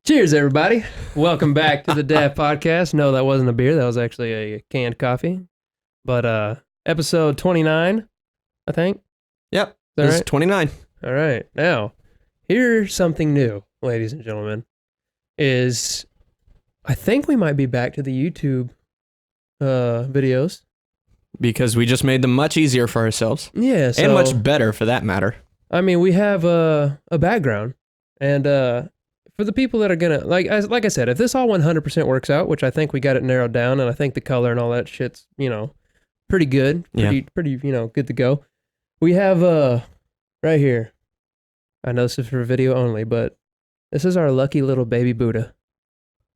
Cheers, everybody. Welcome back to the Daft podcast. No, that wasn't a beer. That was actually a canned coffee. But episode 29, I think. Yep. This is 29. All right. Now, here's something new, ladies and gentlemen, is I think we might be back to the YouTube videos. Because we just made them much easier for ourselves. Yeah. So, and much better, for that matter. I mean, we have a background. And for the people that are going to, like I said, if this all 100% works out, which I think we got it narrowed down, and I think the color and all that shit's, pretty good. Pretty, good to go. We have, right here, I know this is for video only, but this is our lucky little baby Buddha.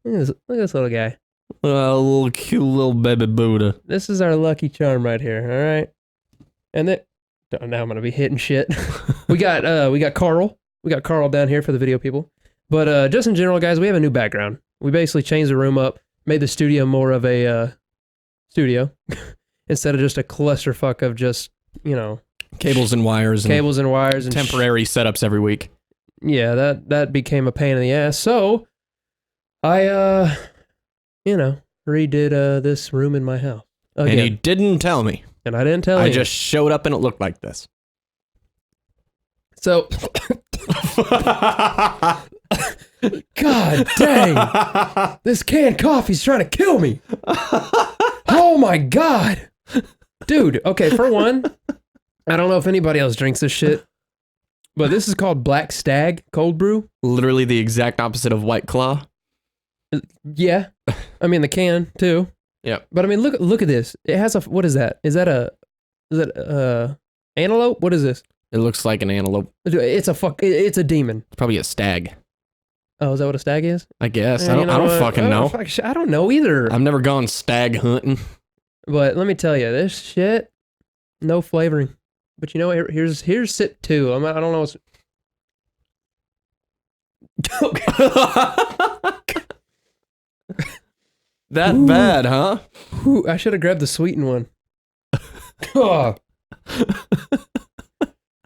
Look at this little guy. A little cute little baby Buddha. This is our lucky charm right here, all right? And then, now I'm going to be hitting shit. we got Carl. We got Carl down here for the video people. But just in general, guys, we have a new background. We basically changed the room up, made the studio more of a studio instead of just a clusterfuck of just, cables and wires. And temporary setups every week. Yeah, that became a pain in the ass. So I, redid this room in my house. Again. And you didn't tell me. And I didn't tell you. I just showed up and it looked like this. So, God dang, this canned coffee's trying to kill me. Oh my God. Dude, okay, for one, I don't know if anybody else drinks this shit, but this is called Black Stag Cold Brew. Literally the exact opposite of White Claw. Yeah, I mean the can too. Yeah, but I mean look at this. It has a, what is that? Is that antelope? What is this? It looks like an antelope. It's a demon. It's probably a stag. Oh, is that what a stag is? I guess. I don't fucking know. I don't know either. I've never gone stag hunting. But let me tell you, this shit, no flavoring. But you know what? Here's sip two. I don't know what's... That Ooh. Bad, huh? Ooh, I should have grabbed the sweetened one. Oh.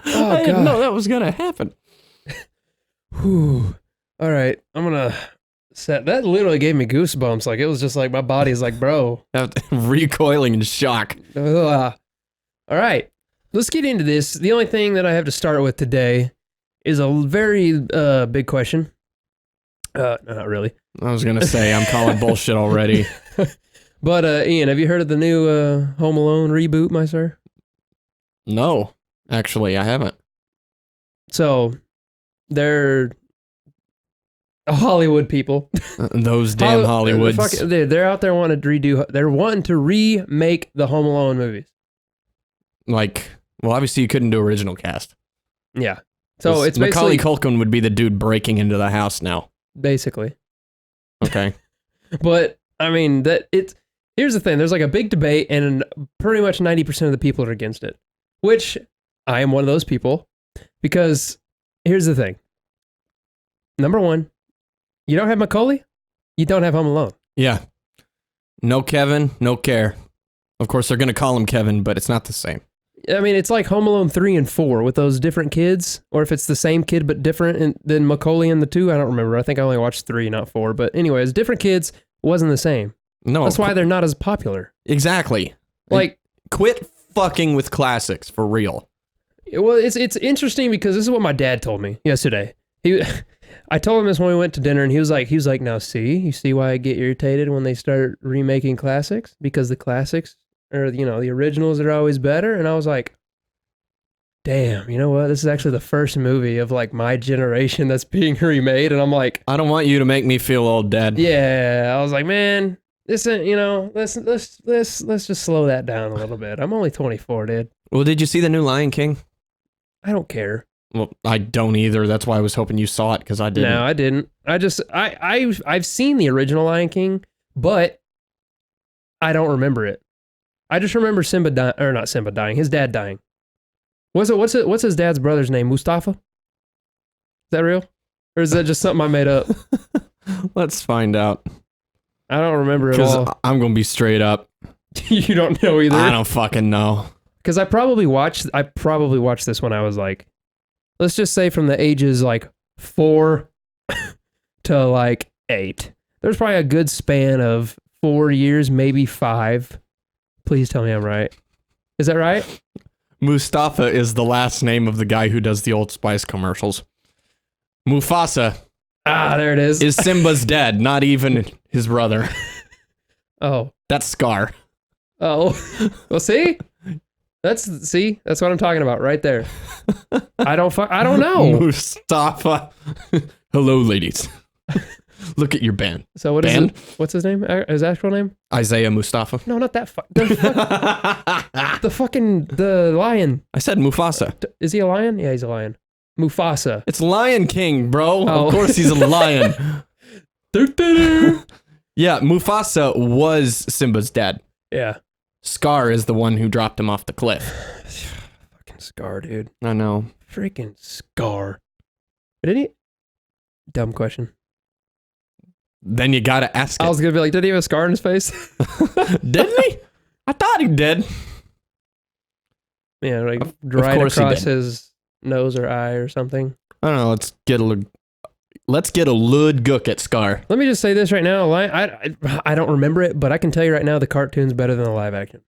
I didn't know that was going to happen. Whew. All right, I'm going to set... That literally gave me goosebumps. Like, it was just like, my body's like, bro. Recoiling in shock. All right, let's get into this. The only thing that I have to start with today is a very big question. No, not really. I was going to say, I'm calling bullshit already. But, Ian, have you heard of the new Home Alone reboot, my sir? No, actually, I haven't. So, they're Hollywood people. Those damn Hollywoods. They're out there wanting to redo. They're wanting to remake the Home Alone movies. Like, well, obviously you couldn't do original cast. Yeah. So it's basically... Macaulay Culkin would be the dude breaking into the house now. Basically. Okay. But, I mean, here's the thing. There's like a big debate and pretty much 90% of the people are against it. Which, I am one of those people. Because, here's the thing. Number one, you don't have Macaulay, you don't have Home Alone. Yeah. No Kevin, no care. Of course, they're going to call him Kevin, but it's not the same. I mean, it's like Home Alone 3 and 4 with those different kids, or if it's the same kid but different than Macaulay in the 2, I don't remember. I think I only watched 3, not 4. But anyways, different kids wasn't the same. No. That's why they're not as popular. Exactly. Like, quit fucking with classics, for real. Well, it's interesting because this is what my dad told me yesterday. I told him this when we went to dinner, and he was like, now you see why I get irritated when they start remaking classics? Because the classics, or the originals are always better. And I was like, damn, you know what? This is actually the first movie of like my generation that's being remade. And I'm like, I don't want you to make me feel old, Dad. Yeah. I was like, man, this isn't, let's just slow that down a little bit. I'm only 24, dude. Well, did you see the new Lion King? I don't care. Well, I don't either. That's why I was hoping you saw it, because I didn't. No, I didn't. I've seen the original Lion King, but I don't remember it. I just remember Simba dying, or not Simba dying, his dad dying. What's his dad's brother's name? Mustafa? Is that real? Or is that just something I made up? Let's find out. I don't remember at all. Because I'm going to be straight up. You don't know either? I don't fucking know. Because I probably watched this when I was like, let's just say from the ages like 4 to like 8. There's probably a good span of 4 years, maybe 5. Please tell me I'm right. Is that right? Mustafa is the last name of the guy who does the Old Spice commercials. Mufasa Ah, there it is. is Simba's dad, not even his brother. Oh. That's Scar. Oh. Well, see? That's what I'm talking about right there. I don't know. Mustafa. Hello, ladies. Look at your band. So what is it? What's his name? His actual name? Isaiah Mustafa. No, not that. The lion. I said Mufasa. Is he a lion? Yeah, he's a lion. Mufasa. It's Lion King, bro. Oh. Of course he's a lion. Yeah, Mufasa was Simba's dad. Yeah. Scar is the one who dropped him off the cliff. Fucking Scar, dude. I know. Freaking Scar. But didn't he? Dumb question. Then you gotta ask it. I was gonna be like, did he have a scar on his face? Didn't he? I thought he did. Yeah, like right course he across did. his nose or eye or something. I don't know. Let's get a lud gook at Scar. Let me just say this right now. I don't remember it, but I can tell you right now the cartoon's better than the live action.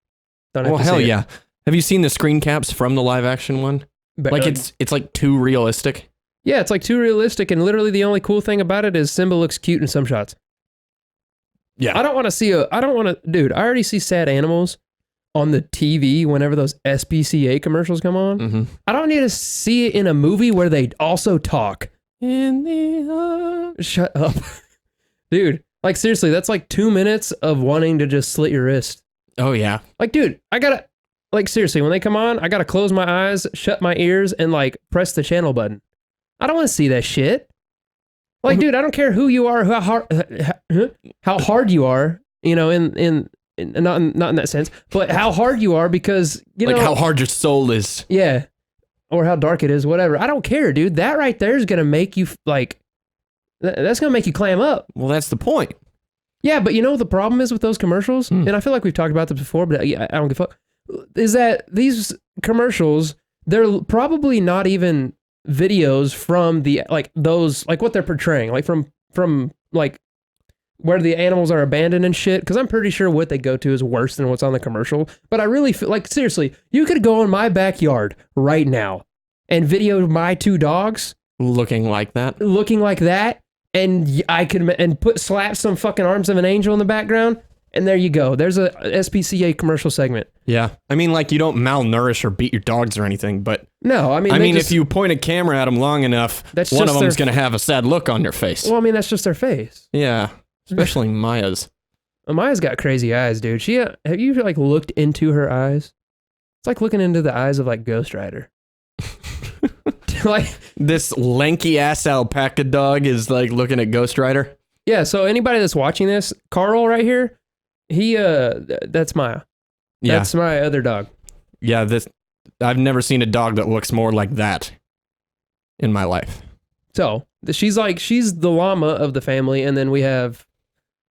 Don't have Well, to hell say it. yeah. Have you seen the screen caps from the live action one? But, Like it's like too realistic. yeah, it's like too realistic, and literally the only cool thing about it is Simba looks cute in some shots. Yeah. I don't want to, dude, I already see sad animals on the TV whenever those SPCA commercials come on. Mm-hmm. I don't need to see it in a movie where they also talk. In the Shut up. Dude, like seriously, that's like 2 minutes of wanting to just slit your wrist. Oh yeah. Like, dude, like seriously, when they come on, I gotta close my eyes, shut my ears, and like press the channel button. I don't want to see that shit. Like, dude, I don't care who you are, how hard you are, you know, in not in that sense, but how hard you are because, you Like know. how hard your soul is. Yeah. Or how dark it is, whatever. I don't care, dude. That right there is going to make you, like, that's going to make you clam up. Well, that's the point. Yeah, but you know what the problem is with those commercials? And I feel like we've talked about this before, but I don't give a fuck. Is that these commercials, they're probably not even videos from the, like, those, like, what they're portraying. Like, from like, where the animals are abandoned and shit. Because I'm pretty sure what they go to is worse than what's on the commercial. But I really feel, like, seriously, you could go in my backyard right now and video my 2 dogs Looking like that. looking like that, and I could slap some fucking arms of an angel in the background, and there you go. There's a SPCA commercial segment. Yeah. I mean, like, you don't malnourish or beat your dogs or anything, but No, I mean, if you point a camera at them long enough, That's one of just them's their- going to have a sad look on their face. well, I mean, that's just their face. Yeah. Especially Maya's. Amaya's got crazy eyes, dude. Have you like looked into her eyes? It's like looking into the eyes of like Ghost Rider. Like, This lanky ass alpaca dog is like looking at Ghost Rider. yeah. So anybody that's watching this, Carl right here, that's Maya. Yeah. That's my other dog. Yeah. I've never seen a dog that looks more like that in my life. So she's the llama of the family, and then we have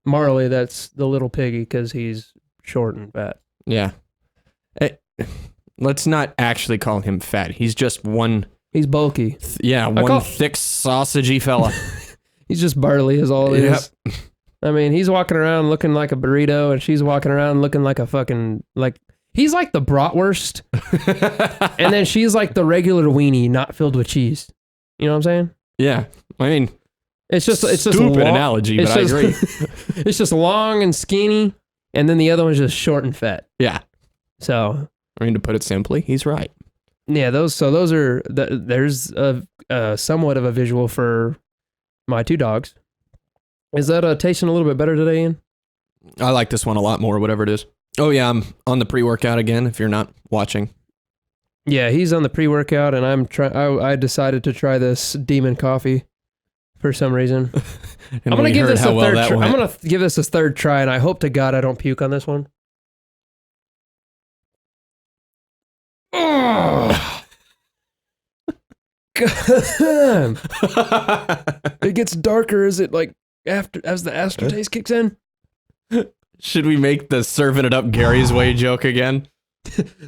Marley, that's the little piggy because he's short and fat. Yeah. Let's not actually call him fat. He's just one. He's bulky. One thick sausagey fella. He's just burly is all it is. I mean, he's walking around looking like a burrito, and she's walking around looking like a fucking, like, he's like the bratwurst, and then she's like the regular weenie, not filled with cheese. You know what I'm saying? Yeah. I mean, It's just stupid long, analogy, but I agree. It's just long and skinny, and then the other one's just short and fat. Yeah. So, I mean, to put it simply, he's right. yeah, those are, there's a somewhat of a visual for my 2 dogs. Is that tasting a little bit better today, Ian? I like this one a lot more, whatever it is. Oh, yeah, I'm on the pre-workout again, if you're not watching. Yeah, he's on the pre-workout, and I decided to try this demon coffee for some reason. And I'm gonna we give heard this how a well third. that I'm went. gonna give this a third try, and I hope to God I don't puke on this one. Oh. God. It gets darker as it like as the aftertaste kicks in. Should we make the serving it up Gary's way joke again?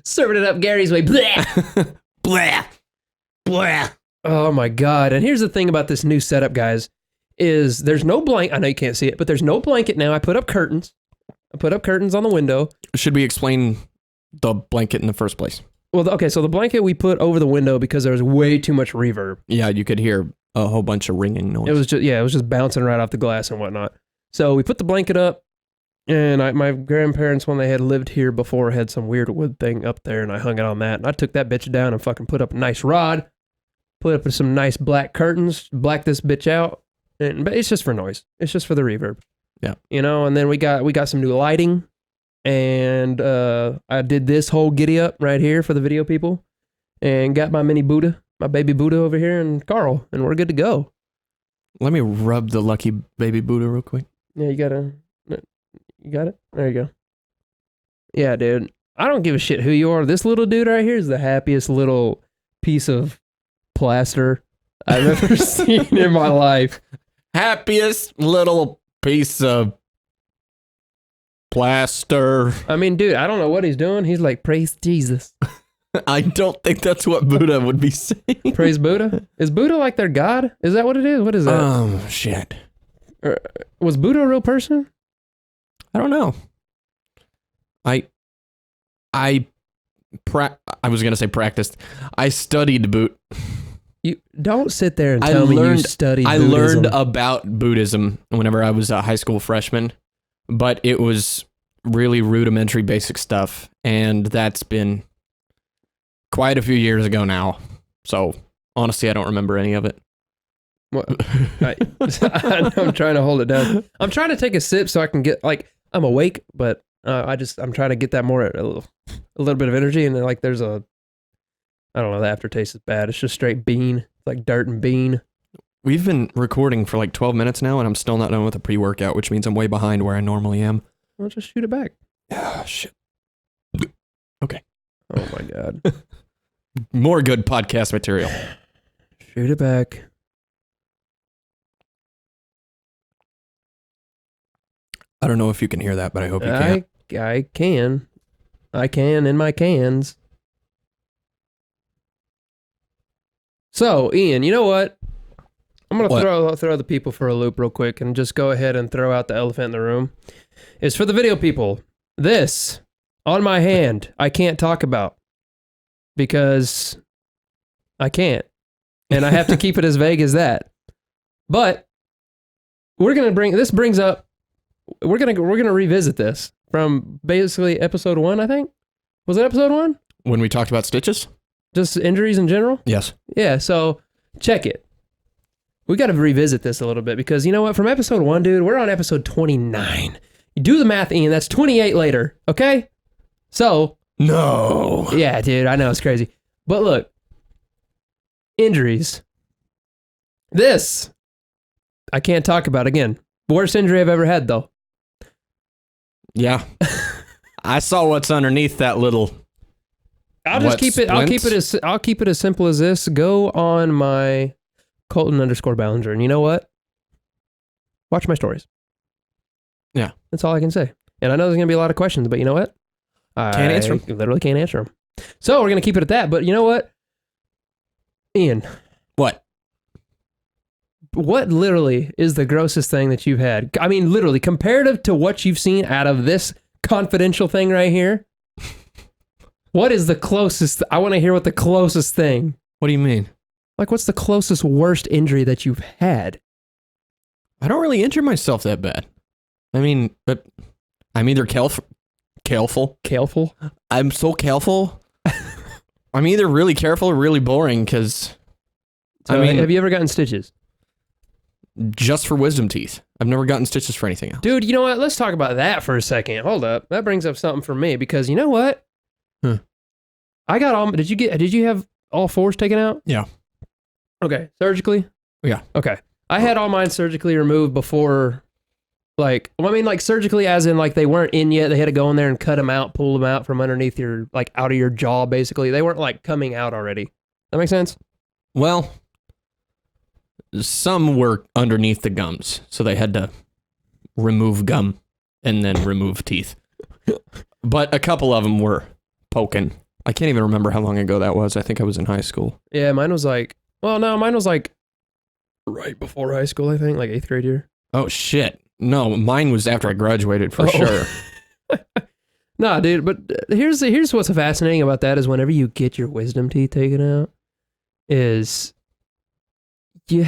Serving it up Gary's way. Bleh. Blah. Blah. Oh my God. And here's the thing about this new setup, guys, is there's no blanket. I know you can't see it, but there's no blanket now. I put up curtains. I put up curtains on the window. Should we explain the blanket in the first place? Well, okay, so the blanket we put over the window because there was way too much reverb. Yeah, you could hear a whole bunch of ringing noise. It was just bouncing right off the glass and whatnot. So we put the blanket up, and my grandparents, when they had lived here before, had some weird wood thing up there, and I hung it on that. And I took that bitch down and fucking put up a nice rod, put up some nice black curtains, black this bitch out, but it's just for noise. It's just for the reverb. Yeah, you know. And then we got some new lighting, and I did this whole giddy up right here for the video people, and got my mini Buddha, my baby Buddha over here, and Carl, and we're good to go. Let me rub the lucky baby Buddha real quick. Yeah, you got it? There you go. Yeah, dude. I don't give a shit who you are. This little dude right here is the happiest little piece of plaster I've ever seen in my life. Happiest little piece of plaster. I mean, dude, I don't know what he's doing. He's like, praise Jesus. I don't think that's what Buddha would be saying. Praise Buddha? Is Buddha like their god? Is that what it is? What is that? Shit. Was Buddha a real person? I don't know. I was gonna say practiced. I studied You don't sit there and tell me you studied I Buddhism. learned about Buddhism whenever I was a high school freshman, but it was really rudimentary basic stuff, and that's been quite a few years ago now. So honestly, I don't remember any of it. What? I'm trying to hold it down. I'm trying to take a sip so I can get, like, I'm awake, but I'm trying to get that more, a little bit of energy, and then, like, there's I don't know, the aftertaste is bad. It's just straight bean. It's like dirt and bean. We've been recording for like 12 minutes now, and I'm still not done with the pre-workout, which means I'm way behind where I normally am. Well, just shoot it back. Ah, shit. Okay. Oh my God. More good podcast material. Shoot it back. I don't know if you can hear that, but I hope you can. I can. I can in my cans. So, Ian, you know what? I'm going to throw the people for a loop real quick and just go ahead and throw out the elephant in the room. It's for the video people. This, on my hand, I can't talk about because I can't. And I have to keep it as vague as that. But we're going to revisit this from basically episode 1, I think. Was it episode 1? When we talked about stitches? Just injuries in general? Yes. Yeah, so check it. We got to revisit this a little bit because you know what? From episode 1, dude, we're on episode 29. You do the math, Ian. That's 28 later, okay? So. No. Yeah, dude, I know it's crazy. But look, injuries. This, I can't talk about again. Worst injury I've ever had, though. Yeah. I saw what's underneath that little. I'll keep it as simple as this. Go on my Colton_Ballinger, and you know what? Watch my stories. Yeah, that's all I can say. And I know there's gonna be a lot of questions, but you know what? Can't answer them. Literally can't answer them. So we're gonna keep it at that. But you know what, Ian? What? What literally is the grossest thing that you've had? I mean, literally, comparative to what you've seen out of this confidential thing right here. What is the closest? I want to hear what the closest thing. What do you mean? Like, what's the closest worst injury that you've had? I don't really injure myself that bad. I mean, but I'm either careful. Careful? I'm so careful. I'm either really careful or really boring because. So, I mean, have you ever gotten stitches? Just for wisdom teeth. I've never gotten stitches for anything else. Dude, you know what? Let's talk about that for a second. Hold up. That brings up something for me because you know what? Huh. I got all. Did you have all 4s taken out? Yeah. Okay. Surgically? Yeah. Okay. I had all mine surgically removed before, surgically as in, like, they weren't in yet. They had to go in there and cut them out, pull them out from underneath your, like, out of your jaw, basically. They weren't, like, coming out already. That make sense? Well, some were underneath the gums, so they had to remove gum and then remove teeth. But a couple of them were poking. I can't even remember how long ago that was. I think I was in high school. Yeah, mine was like right before high school, I think, like 8th grade year. Oh shit. No, mine was after I graduated for sure. Nah, dude, but here's what's fascinating about that is whenever you get your wisdom teeth taken out, is if you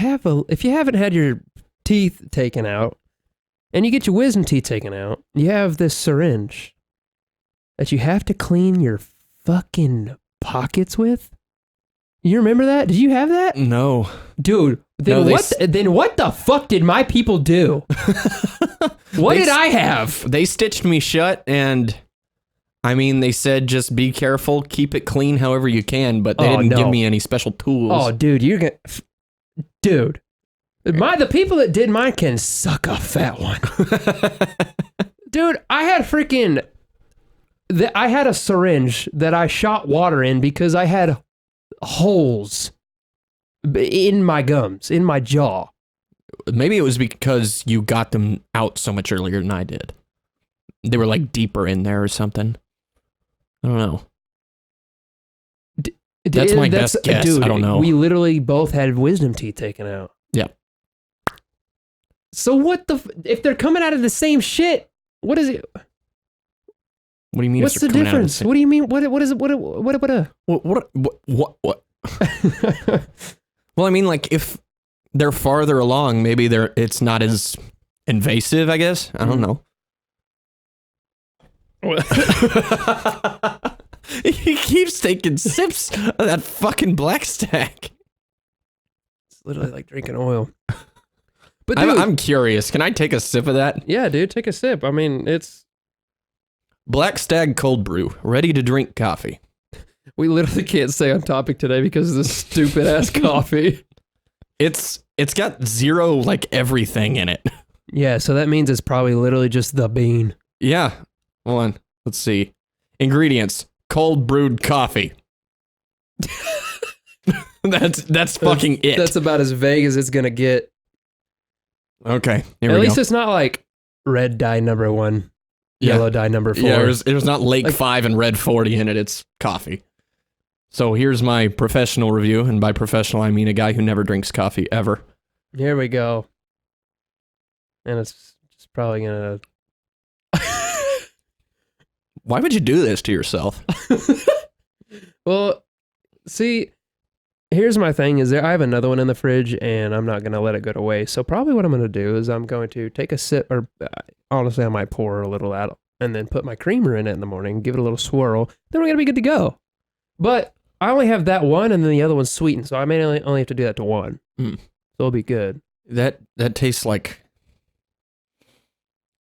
haven't had your teeth taken out and you get your wisdom teeth taken out, you have this syringe that you have to clean your fucking pockets with. You remember that? Did you have that? No. Dude, then what the fuck did my people do? What did I have? They stitched me shut, and I mean, they said just be careful, keep it clean however you can, but they didn't give me any special tools. Oh, dude, dude. The people that did mine can suck a fat one. Dude, I had a syringe that I shot water in because I had holes in my gums, in my jaw. Maybe it was because you got them out so much earlier than I did. They were like deeper in there or something. I don't know. That's my best guess. Dude, I don't know. We literally both had wisdom teeth taken out. Yeah. So what if they're coming out of the same shit? What is it? What do you mean? What's the difference? What do you mean? What is it? What? Well, I mean, like if they're farther along, maybe it's not as invasive, I guess. I don't know. He keeps taking sips of that fucking Black Stag. It's literally like drinking oil. But dude, I'm curious. Can I take a sip of that? Yeah, dude, take a sip. I mean, it's Black Stag cold brew, ready to drink coffee. We literally can't stay on topic today because of this stupid ass coffee. It's got zero like everything in it. Yeah, so that means it's probably literally just the bean. Yeah. Hold on. Let's see. Ingredients: cold brewed coffee. That's fucking it. That's about as vague as it's gonna get. Okay. Here At we least go. it's not like red dye number 1, yellow dye number 4. Yeah, it was not Lake 5 and Red 40 in it. It's coffee. So here's my professional review, and by professional I mean a guy who never drinks coffee ever. Here we go. And it's just probably gonna. Why would you do this to yourself? Well, see, here's my thing is I have another one in the fridge and I'm not going to let it go to waste. So probably what I'm going to do is I'm going to take a sip, or honestly I might pour a little out and then put my creamer in it in the morning, give it a little swirl. Then we're going to be good to go. But I only have that one and then the other one's sweetened. So I may only have to do that to one. So it'll be good. That tastes like...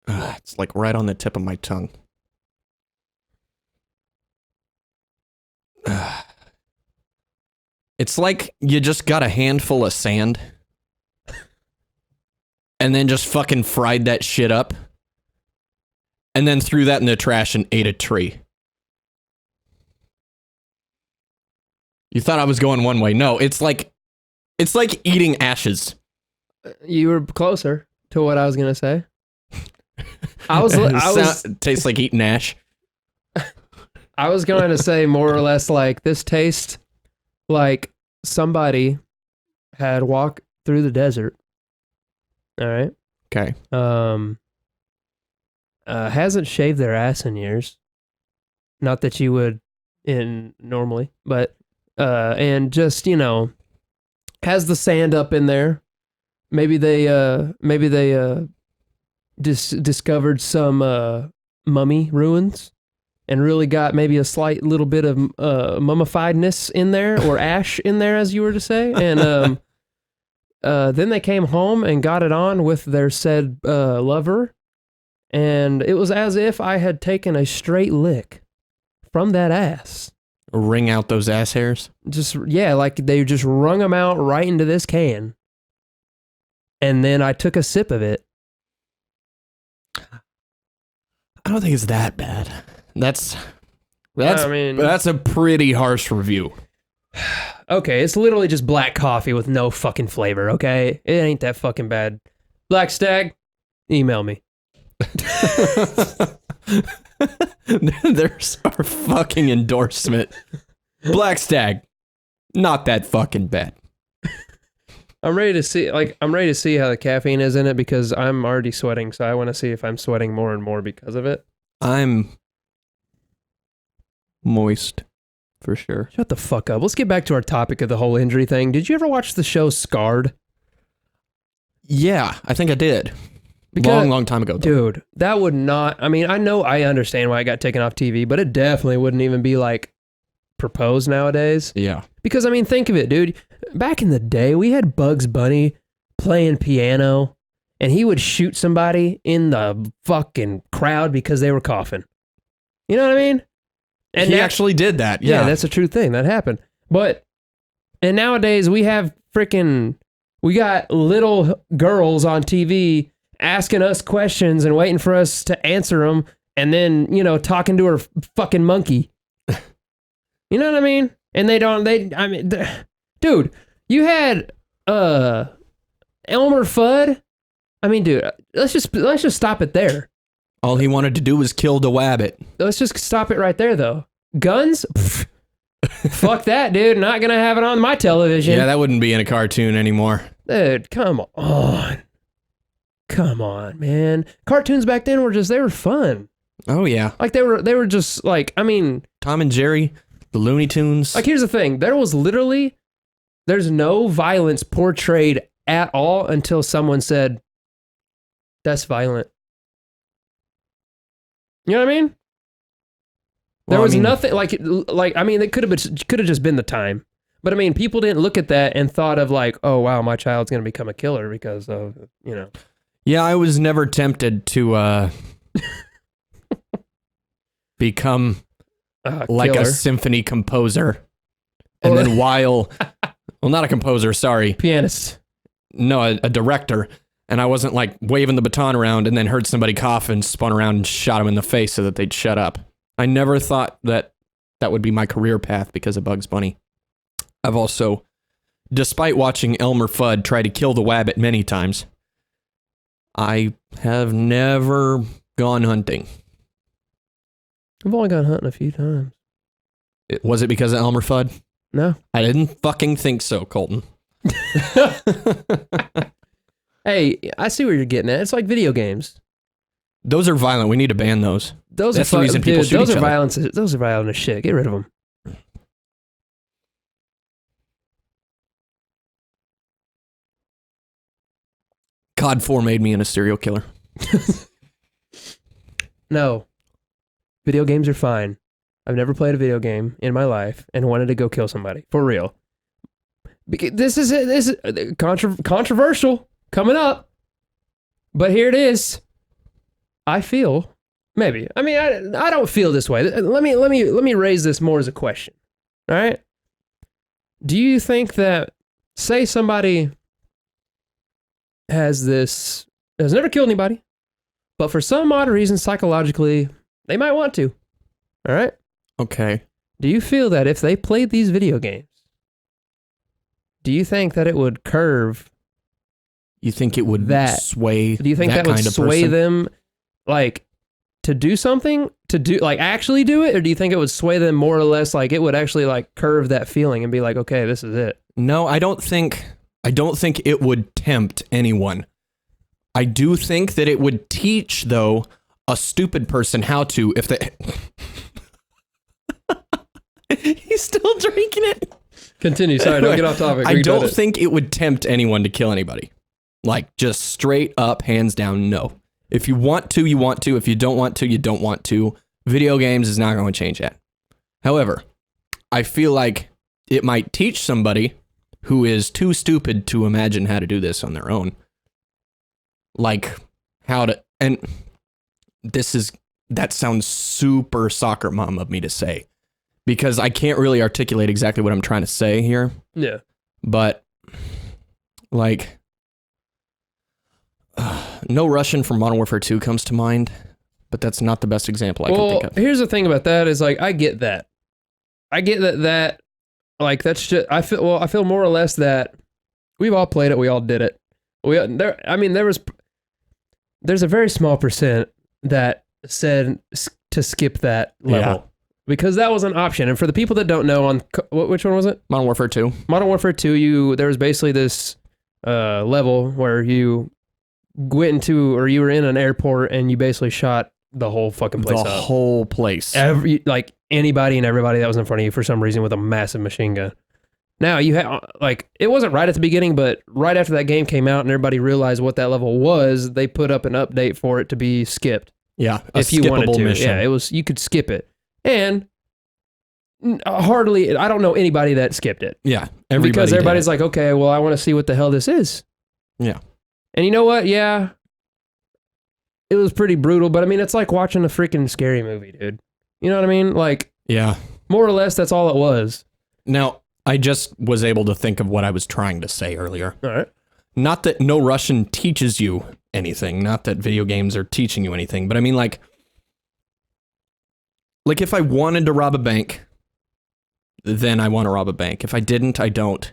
it's like right on the tip of my tongue. It's like you just got a handful of sand and then just fucking fried that shit up and then threw that in the trash and ate a tree. You thought I was going one way. No, it's like eating ashes. You were closer to what I was going to say. Tastes like eating ash. I was going to say more or less like this tastes like somebody had walked through the desert. All right. Okay. Hasn't shaved their ass in years. Not that you would normally, but and just, has the sand up in there. Maybe they discovered some mummy ruins and really got maybe a slight little bit of mummifiedness in there, or ash in there, as you were to say. And then they came home and got it on with their said lover. And it was as if I had taken a straight lick from that ass. Wring out those ass hairs? Like they just wrung them out right into this can. And then I took a sip of it. I don't think it's that bad. That's a pretty harsh review. Okay, it's literally just black coffee with no fucking flavor, okay? It ain't that fucking bad. Black Stag, email me. There's our fucking endorsement. Black Stag, not that fucking bad. I'm ready to see. Like, I'm ready to see how the caffeine is in it because I'm already sweating. So I want to see if I'm sweating more and more because of it. I'm moist, for sure. Shut the fuck up. Let's get back to our topic of the whole injury thing. Did you ever watch the show Scarred? Yeah, I think I did. Because, long time ago, though. Dude, that would not. I mean, I understand why it got taken off TV, but it definitely wouldn't even be like proposed nowadays. Yeah. Because I mean, think of it, dude. Back in the day, we had Bugs Bunny playing piano, and he would shoot somebody in the fucking crowd because they were coughing. You know what I mean? And he actually did that. Yeah, that's a true thing that happened. And nowadays we got little girls on TV asking us questions and waiting for us to answer them, and then talking to her fucking monkey. You know what I mean? And dude, you had Elmer Fudd. I mean, dude, let's just stop it there. All he wanted to do was kill the wabbit. Let's just stop it right there, though. Guns? Fuck that, dude. Not gonna have it on my television. Yeah, that wouldn't be in a cartoon anymore. Dude, come on. Come on, man. Cartoons back then they were fun. Oh yeah. Like they were just like, I mean, Tom and Jerry, the Looney Tunes. Like, here's the thing. There's no violence portrayed at all until someone said, that's violent. You know what I mean? There was nothing like I mean, it could have just been the time. But I mean, people didn't look at that and thought of like, oh wow, my child's going to become a killer because of, Yeah, I was never tempted to become like killer. a symphony composer. And then well, not a composer, sorry. Pianist. No, a director. And I wasn't like waving the baton around and then heard somebody cough and spun around and shot him in the face so that they'd shut up. I never thought that would be my career path because of Bugs Bunny. I've also, despite watching Elmer Fudd try to kill the wabbit many times, I have never gone hunting. I've only gone hunting a few times. Was it because of Elmer Fudd? No. I didn't fucking think so, Colton. Hey, I see where you're getting at. It's like video games. Those are violent. We need to ban those. That's the reason people shoot each other. Those are violent as shit. Get rid of them. COD 4 made me into a serial killer. No. Video games are fine. I've never played a video game in my life and wanted to go kill somebody. For real. This is controversial coming up. But here it is. I feel maybe. I mean, I don't feel this way. Let me raise this more as a question. All right? Do you think that, say somebody has never killed anybody, but for some odd reason psychologically they might want to. All right? Okay. Do you feel that if they played these video games, do you think that it would curve? You think it would sway? Do you think that would sway them, like, to do something, like actually do it, or do you think it would sway them more or less, like it would actually like curve that feeling and be like, okay, this is it? No, I don't think it would tempt anyone. I do think that it would teach, though, a stupid person how to, if they. He's still drinking it. Continue. Sorry, don't get off topic. I don't think it would tempt anyone to kill anybody. Like, just straight up, hands down, no. If you want to, you want to. If you don't want to, you don't want to. Video games is not going to change that. However, I feel like it might teach somebody who is too stupid to imagine how to do this on their own. Like, how to, and that sounds super soccer mom of me to say, because I can't really articulate exactly what I'm trying to say here. Yeah. But, like, No Russian from Modern Warfare 2 comes to mind, but that's not the best example I can think of. Here's the thing about that is, like, I get that. I get that like, that's just, I feel more or less that we've all played it, we all did it. There's a very small percent that said to skip that level. Yeah. Because that was an option. And for the people that don't know, which one was it? Modern Warfare 2. Modern Warfare 2, there was basically this level where you went into, or you were in an airport and you basically shot the whole fucking place The up. whole place. Like anybody and everybody that was in front of you for some reason with a massive machine gun. Now you have like, it wasn't right at the beginning, but right after that game came out and everybody realized what that level was, they put up an update for it to be skipped. Yeah, if you wanted to. mission. Yeah, it was, you could skip it. And hardly, I don't know anybody that skipped it. Yeah, because everybody's did. like, okay, well, I want to see what the hell this is. Yeah. And you know what? Yeah, it was pretty brutal, but I mean, it's like watching a freaking scary movie, dude. You know what I mean? Like, yeah, more or less, that's all it was. Now, I just was able to think of what I was trying to say earlier. All right. Not that No Russian teaches you anything, not that video games are teaching you anything, but I mean, like if I wanted to rob a bank, then I want to rob a bank. If I didn't, I don't.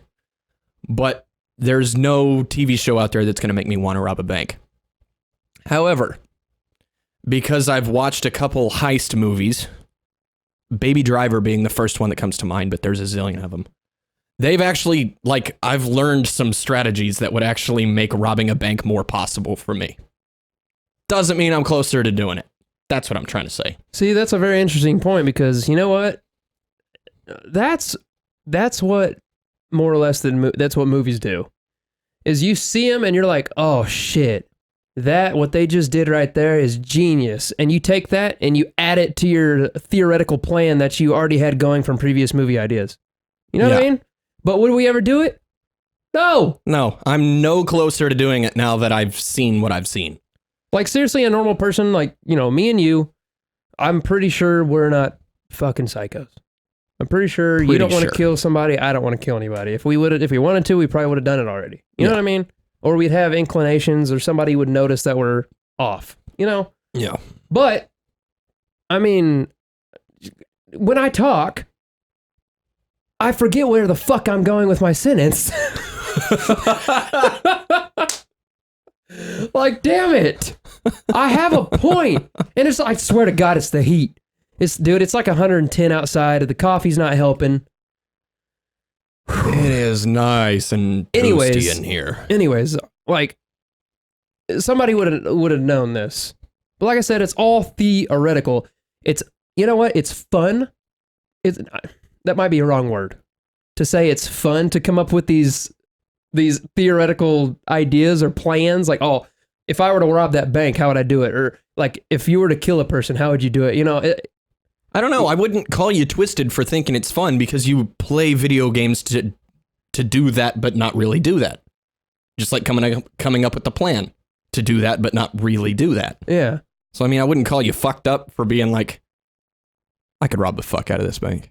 But there's no TV show out there that's going to make me want to rob a bank. However, because I've watched a couple heist movies, Baby Driver being the first one that comes to mind, but there's a zillion of them. They've actually, like, I've learned some strategies that would actually make robbing a bank more possible for me. Doesn't mean I'm closer to doing it. That's what I'm trying to say. See, that's a very interesting point because you know what? That's what more or less that's what movies do. Is you see them and you're like, oh shit, that what they just did right there is genius, and you take that and you add it to your theoretical plan that you already had going from previous movie ideas. You know what I mean? But would we ever do it? No. No, I'm no closer to doing it now that I've seen what I've seen. Like, seriously, a normal person, like, you know, me and you, I'm pretty sure we're not fucking psychos. I'm pretty sure you don't want to kill somebody. I don't want to kill anybody. If we wanted to, we probably would have done it already. You know what I mean? Or we'd have inclinations, or somebody would notice that we're off, you know? Yeah. But, I mean, when I talk, I forget where the fuck I'm going with my sentence. Like, damn it. I have a point. And it's, I swear to God, it's the heat. It's like 110 outside. The coffee's not helping. It is nice and toasty in here. Anyways, like, somebody would have known this. But like I said, it's all theoretical. It's, you know what? It's fun. That might be a wrong word. To say it's fun to come up with these theoretical ideas or plans. Like, oh, if I were to rob that bank, how would I do it? Or like, if you were to kill a person, how would you do it? You know, I don't know. I wouldn't call you twisted for thinking it's fun because you play video games to do that, but not really do that. Just like coming up with the plan to do that, but not really do that. Yeah. So, I mean, I wouldn't call you fucked up for being like, I could rob the fuck out of this bank.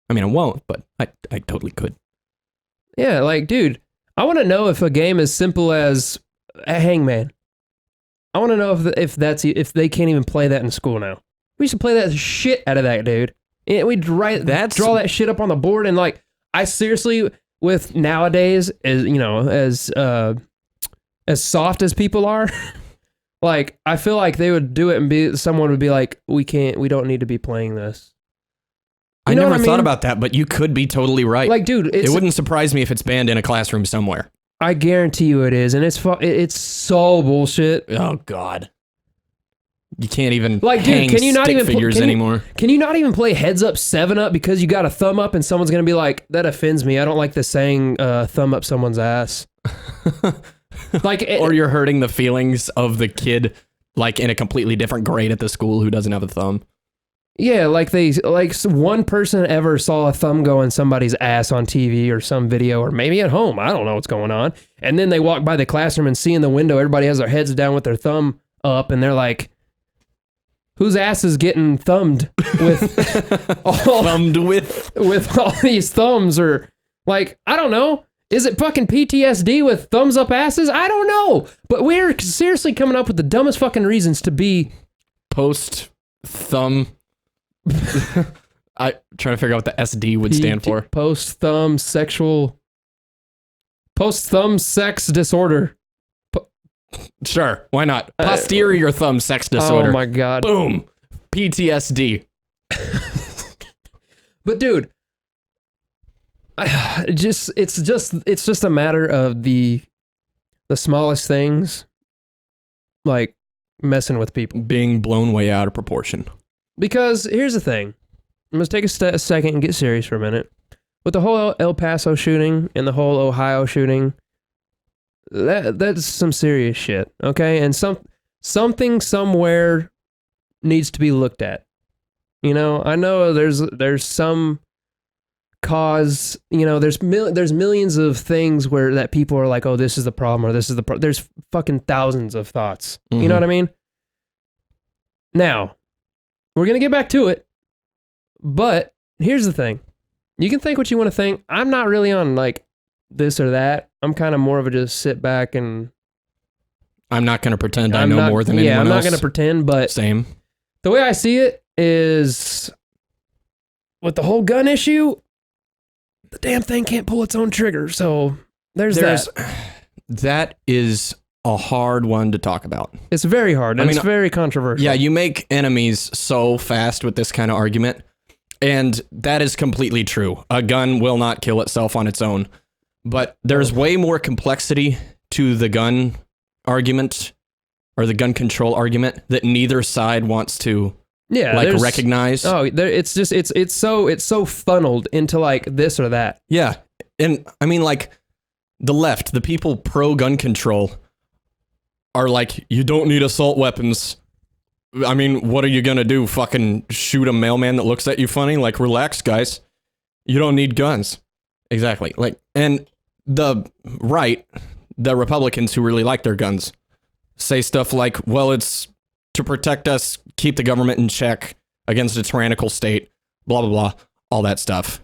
I mean, I won't, but I totally could. Yeah, like, dude, I want to know if a game as simple as a Hangman. I want to know if they can't even play that in school now. We used to play that shit out of that, dude. And we'd draw that shit up on the board, and like, I seriously, with nowadays, as you know, as soft as people are, like, I feel like they would do it and someone would be like, we don't need to be playing this. I never thought about that, but you could be totally right. Like, dude, it wouldn't surprise me if it's banned in a classroom somewhere. I guarantee you it is, and it's so bullshit. Oh God. You can't even like, dude, can you not even figures anymore? Can you not even play Heads Up 7 Up because you got a thumb up and someone's gonna be like, that offends me. I don't like the saying thumb up someone's ass. Like, or you're hurting the feelings of the kid, like in a completely different grade at the school who doesn't have a thumb. Yeah, like one person ever saw a thumb go in somebody's ass on TV or some video, or maybe at home. I don't know what's going on. And then they walk by the classroom and see in the window everybody has their heads down with their thumb up, and they're like, whose ass is getting thumbed with with all these thumbs? Or like, I don't know. Is it fucking PTSD with thumbs up asses? I don't know. But we're seriously coming up with the dumbest fucking reasons to be post thumb. I trying to figure out what the SD would stand for. Post thumb sex disorder. Sure, why not? Posterior thumb sex disorder. Oh my God. Boom. PTSD. But dude, it's just a matter of the the smallest things, like messing with people. Being blown way out of proportion. Because here's the thing. I'm going to take a second and get serious for a minute. With the whole El Paso shooting and the whole Ohio shooting, that's some serious shit, okay? And something somewhere needs to be looked at. You know, I know there's some cause, you know, there's millions of things where that people are like, oh, this is the problem or this is the problem. There's fucking thousands of thoughts. Mm-hmm. You know what I mean? Now, we're going to get back to it, but here's the thing. You can think what you want to think. I'm not really on like this or that. I'm kind of more of a just sit back and... I'm not going to pretend I know more than anyone else. Yeah, I'm not going to pretend, but... Same. The way I see it is with the whole gun issue, the damn thing can't pull its own trigger. So there's that. That is a hard one to talk about. It's very hard, and it's very controversial. Yeah, you make enemies so fast with this kind of argument, and that is completely true. A gun will not kill itself on its own, but there's way more complexity to the gun argument or the gun control argument that neither side wants to recognize. It's so funneled into like this or that. Yeah. And I mean, like, the left, the people pro gun control are like, you don't need assault weapons. I mean, what are you gonna do? Fucking shoot a mailman that looks at you funny? Like, relax, guys. You don't need guns. Exactly. Like, and the right, the Republicans who really like their guns, say stuff like, well, it's to protect us, keep the government in check against a tyrannical state, blah, blah, blah, all that stuff.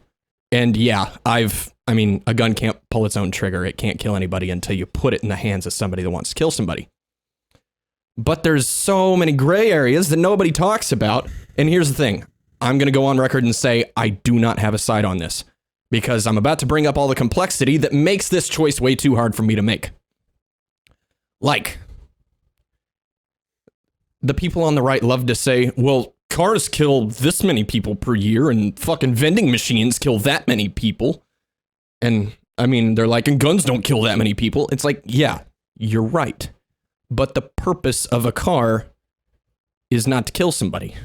And yeah, I mean, a gun can't pull its own trigger. It can't kill anybody until you put it in the hands of somebody that wants to kill somebody. But there's so many gray areas that nobody talks about. And here's the thing. I'm going to go on record and say I do not have a side on this because I'm about to bring up all the complexity that makes this choice way too hard for me to make. Like, the people on the right love to say, well, cars kill this many people per year and fucking vending machines kill that many people. And I mean, they're like, and guns don't kill that many people. It's like, yeah, you're right. But the purpose of a car is not to kill somebody.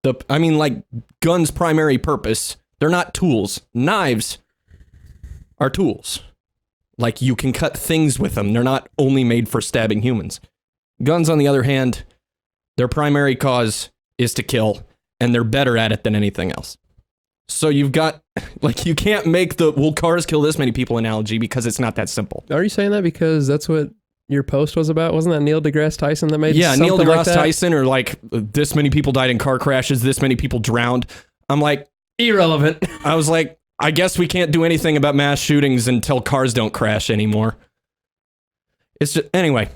Guns' primary purpose, they're not tools. Knives are tools. Like, you can cut things with them. They're not only made for stabbing humans. Guns, on the other hand, their primary cause is to kill, and they're better at it than anything else. So you've got, like, you can't make the, well, cars kill this many people analogy because it's not that simple. Are you saying that because that's what your post was about? Wasn't that Neil deGrasse Tyson that made something Neil deGrasse like that? Tyson, or like, this many people died in car crashes, this many people drowned. I'm like... Irrelevant. I was like, I guess we can't do anything about mass shootings until cars don't crash anymore. It's just, anyway...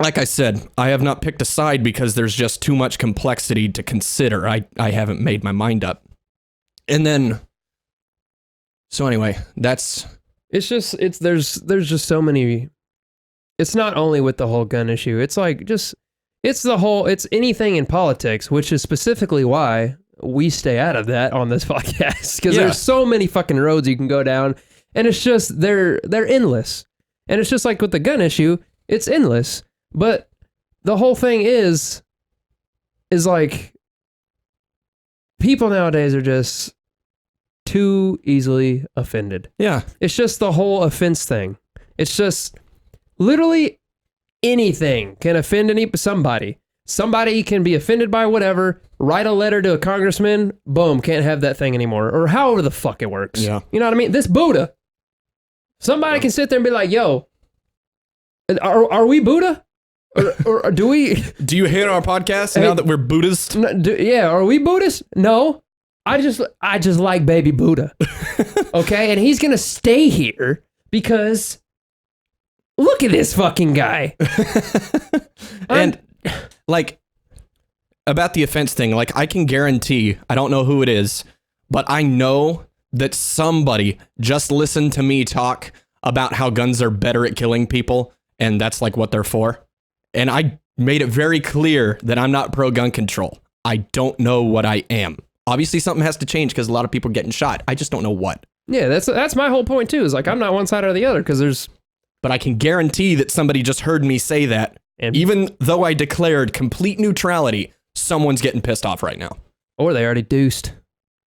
Like I said, I have not picked a side because there's just too much complexity to consider. I haven't made my mind up. And then, so anyway, there's just so many. It's not only with the whole gun issue. It's like it's anything in politics, which is specifically why we stay out of that on this podcast. Because there's so many fucking roads you can go down, and it's just, they're endless. And it's just like with the gun issue, it's endless. But the whole thing is like, people nowadays are just too easily offended. Yeah. It's just the whole offense thing. It's just literally anything can offend somebody. Somebody can be offended by whatever, write a letter to a congressman, boom, can't have that thing anymore. Or however the fuck it works. Yeah. You know what I mean? This Buddha. Somebody can sit there and be like, yo, are we Buddha? Or do we... Do you hate our podcast now that we're Buddhist? Are we Buddhist? No. I just like baby Buddha. Okay? And he's going to stay here because look at this fucking guy. And like, about the offense thing, like, I can guarantee, I don't know who it is, but I know that somebody just listened to me talk about how guns are better at killing people, and that's like what they're for. And I made it very clear that I'm not pro gun control. I don't know what I am. Obviously, something has to change because a lot of people are getting shot. I just don't know what. Yeah, that's my whole point too. Is like, I'm not one side or the other because there's but I can guarantee that somebody just heard me say that. And Even though I declared complete neutrality, someone's getting pissed off right now. or they already deuced.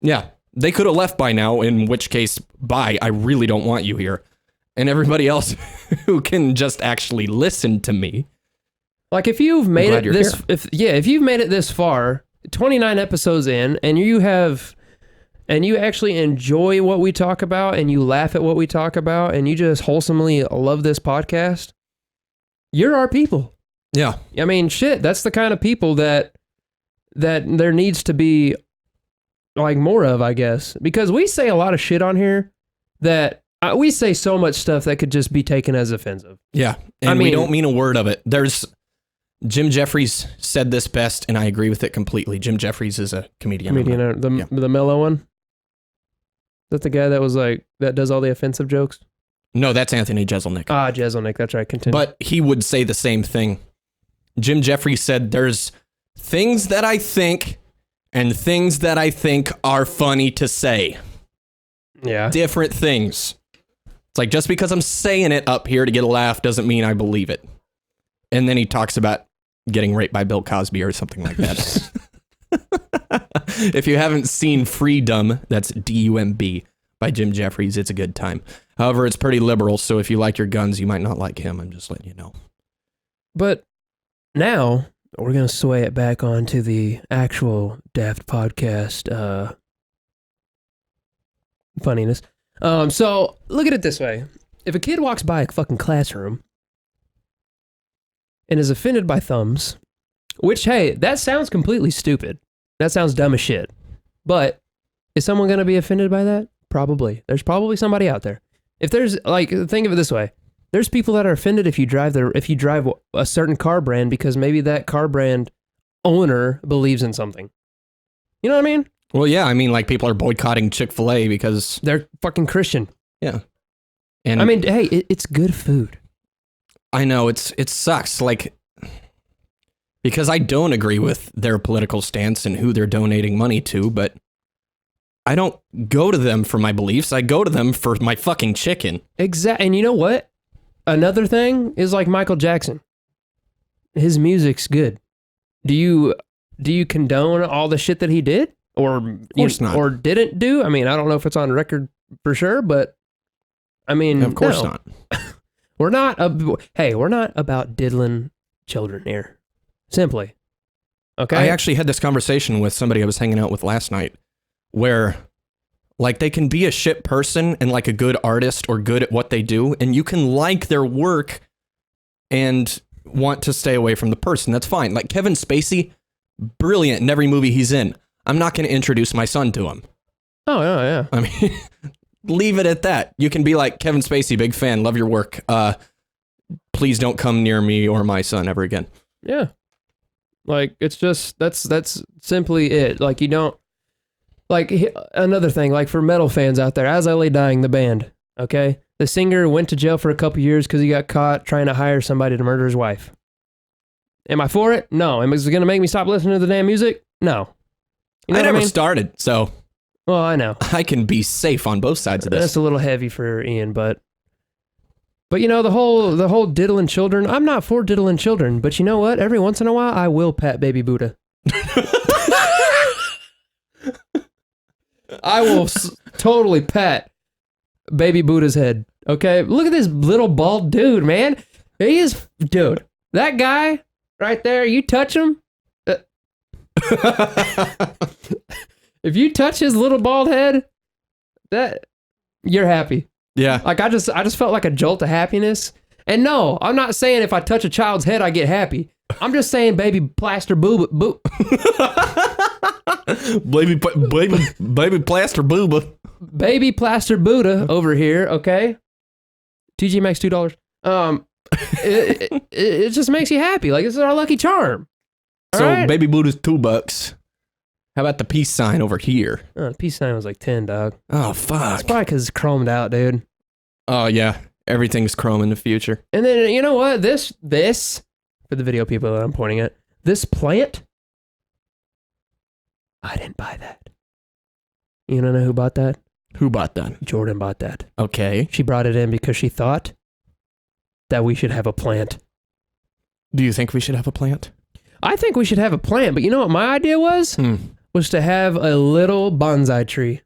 Yeah, they could have left by now, in which case, bye, I really don't want you here. And everybody else who can just actually listen to me. Like if you've made glad it you're this, here. if you've made it this far, 29 episodes in, and you actually enjoy what we talk about, and you laugh at what we talk about, and you just wholesomely love this podcast, you're our people. Yeah. I mean, shit, that's the kind of people that there needs to be like more of, I guess, because we say a lot of shit on here that we say so much stuff that could just be taken as offensive. Yeah. And I mean, we don't mean a word of it. Jim Jeffries said this best, and I agree with it completely. Jim Jeffries is a comedian. The mellow one. Is that the guy that was like, that does all the offensive jokes? No, that's Anthony Jeselnik. Ah, Jeselnik, that's right, continue. But he would say the same thing. Jim Jeffries said, there's things that I think and things that I think are funny to say. Yeah. Different things. It's like, just because I'm saying it up here to get a laugh doesn't mean I believe it. And then he talks about getting raped by Bill Cosby or something like that. If you haven't seen Freedom, that's D-U-M-B, by Jim Jeffries, it's a good time. However, it's pretty liberal, so if you like your guns, you might not like him. I'm just letting you know. But now we're going to sway it back onto the actual Daft podcast funniness. So look at it this way. If a kid walks by a fucking classroom and is offended by thumbs, which, hey, that sounds completely stupid. That sounds dumb as shit. But is someone going to be offended by that? Probably. There's probably somebody out there. If there's, like, think of it this way. There's people that are offended if you drive a certain car brand because maybe that car brand owner believes in something. You know what I mean? Well, yeah, I mean, like, people are boycotting Chick-fil-A because they're fucking Christian. Yeah. And I mean, hey, it's good food. I know, it sucks, like, because I don't agree with their political stance and who they're donating money to, but I don't go to them for my beliefs. I go to them for my fucking chicken. Exactly. And you know what? Another thing is like Michael Jackson. His music's good. Do you condone all the shit that he did? Or not. Or didn't do? I mean, I don't know if it's on record for sure, but I mean, Of course no. not. We're not about diddling children here. Simply. Okay? I actually had this conversation with somebody I was hanging out with last night where, like, they can be a shit person and, like, a good artist or good at what they do, and you can like their work and want to stay away from the person. That's fine. Like, Kevin Spacey, brilliant in every movie he's in. I'm not going to introduce my son to him. Oh, yeah. I mean, leave it at that. You can be like, Kevin Spacey, big fan, love your work. Please don't come near me or my son ever again. Yeah. Like, it's just, that's simply it. Like, you don't, like, another thing, like, for metal fans out there, As I Lay Dying, the band, okay? The singer went to jail for a couple years because he got caught trying to hire somebody to murder his wife. Am I for it? No. Is it going to make me stop listening to the damn music? No. You know I what never mean? started, so Well, I know. I can be safe on both sides of this. That's a little heavy for Ian, but you know, the whole diddling children, I'm not for diddling children, but you know what? Every once in a while, I will pat baby Buddha. I will totally pat baby Buddha's head. Okay, look at this little bald dude, man. Dude, that guy right there, you touch him. If you touch his little bald head, that you're happy. Yeah. Like, I just felt like a jolt of happiness. And no, I'm not saying if I touch a child's head, I get happy. I'm just saying baby plaster booba. baby plaster booba. Baby plaster Buddha over here, okay? TG Maxx $2. It just makes you happy. Like, this is our lucky charm. All So right? baby Buddha's $2. How about the peace sign over here? The peace sign was like 10, dog. Oh, It's fuck. probably because it's chromed out, dude. Oh, yeah. Everything's chrome in the future. And then, you know what? This, for the video people that I'm pointing at, this plant, I didn't buy that. You don't know who bought that? Who bought that? Jordan bought that. Okay. She brought it in because she thought that we should have a plant. Do you think we should have a plant? I think we should have a plant, but you know what my idea was? Was to have a little bonsai tree.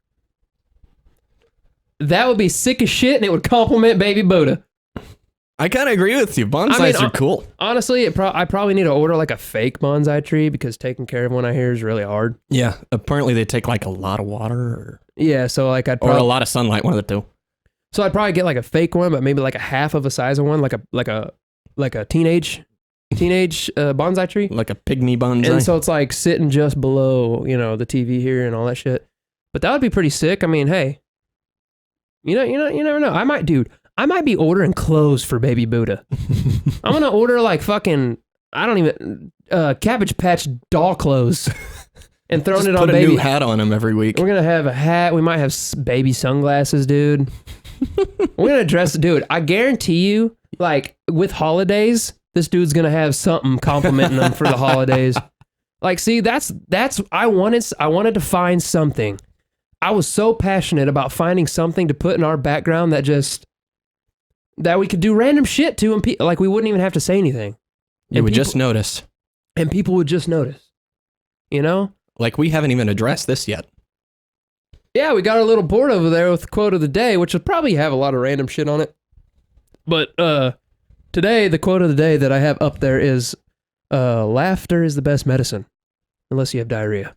That would be sick as shit, and it would complement Baby Buddha. I kind of agree with you. Bonsais are cool. Honestly, I probably need to order like a fake bonsai tree because taking care of one I hear is really hard. Yeah, apparently they take like a lot of water. Yeah, so like or a lot of sunlight, one of the two. So I'd probably get like a fake one, but maybe like a half of a size of one, like a teenage bonsai tree. Like a pygmy bonsai. And so it's like sitting just below, the TV here and all that shit. But that would be pretty sick. I mean, hey, you never know. I might be ordering clothes for Baby Buddha. I'm gonna order like fucking, Cabbage Patch doll clothes and throwing it on Baby. Put a new hat on him every week. We're gonna have a hat. We might have baby sunglasses, dude. We're gonna dress, dude. I guarantee you, like with holidays, this dude's gonna have something complimenting them for the holidays. Like, see, that's I wanted to find something. I was so passionate about finding something to put in our background that we could do random shit to, and like we wouldn't even have to say anything. You would just notice, and people would just notice. Like we haven't even addressed this yet. Yeah, we got our little board over there with the quote of the day, which will probably have a lot of random shit on it. But today, the quote of the day that I have up there is, laughter is the best medicine, unless you have diarrhea.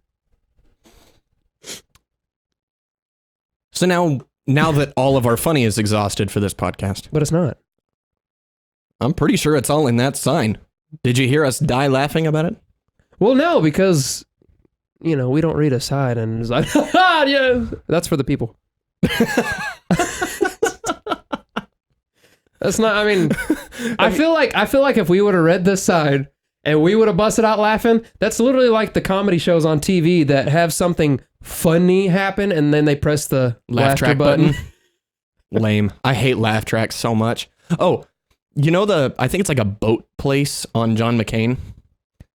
So now that all of our funny is exhausted for this podcast. But it's not. I'm pretty sure it's all in that sign. Did you hear us die laughing about it? Well, no, because... we don't read a side and it's like, yeah, that's for the people. That's not, I feel like if we would have read this side and we would have busted out laughing, that's literally like the comedy shows on TV that have something funny happen and then they press the laugh track button. Lame. I hate laugh tracks so much. Oh, I think it's like a boat place on John McCain.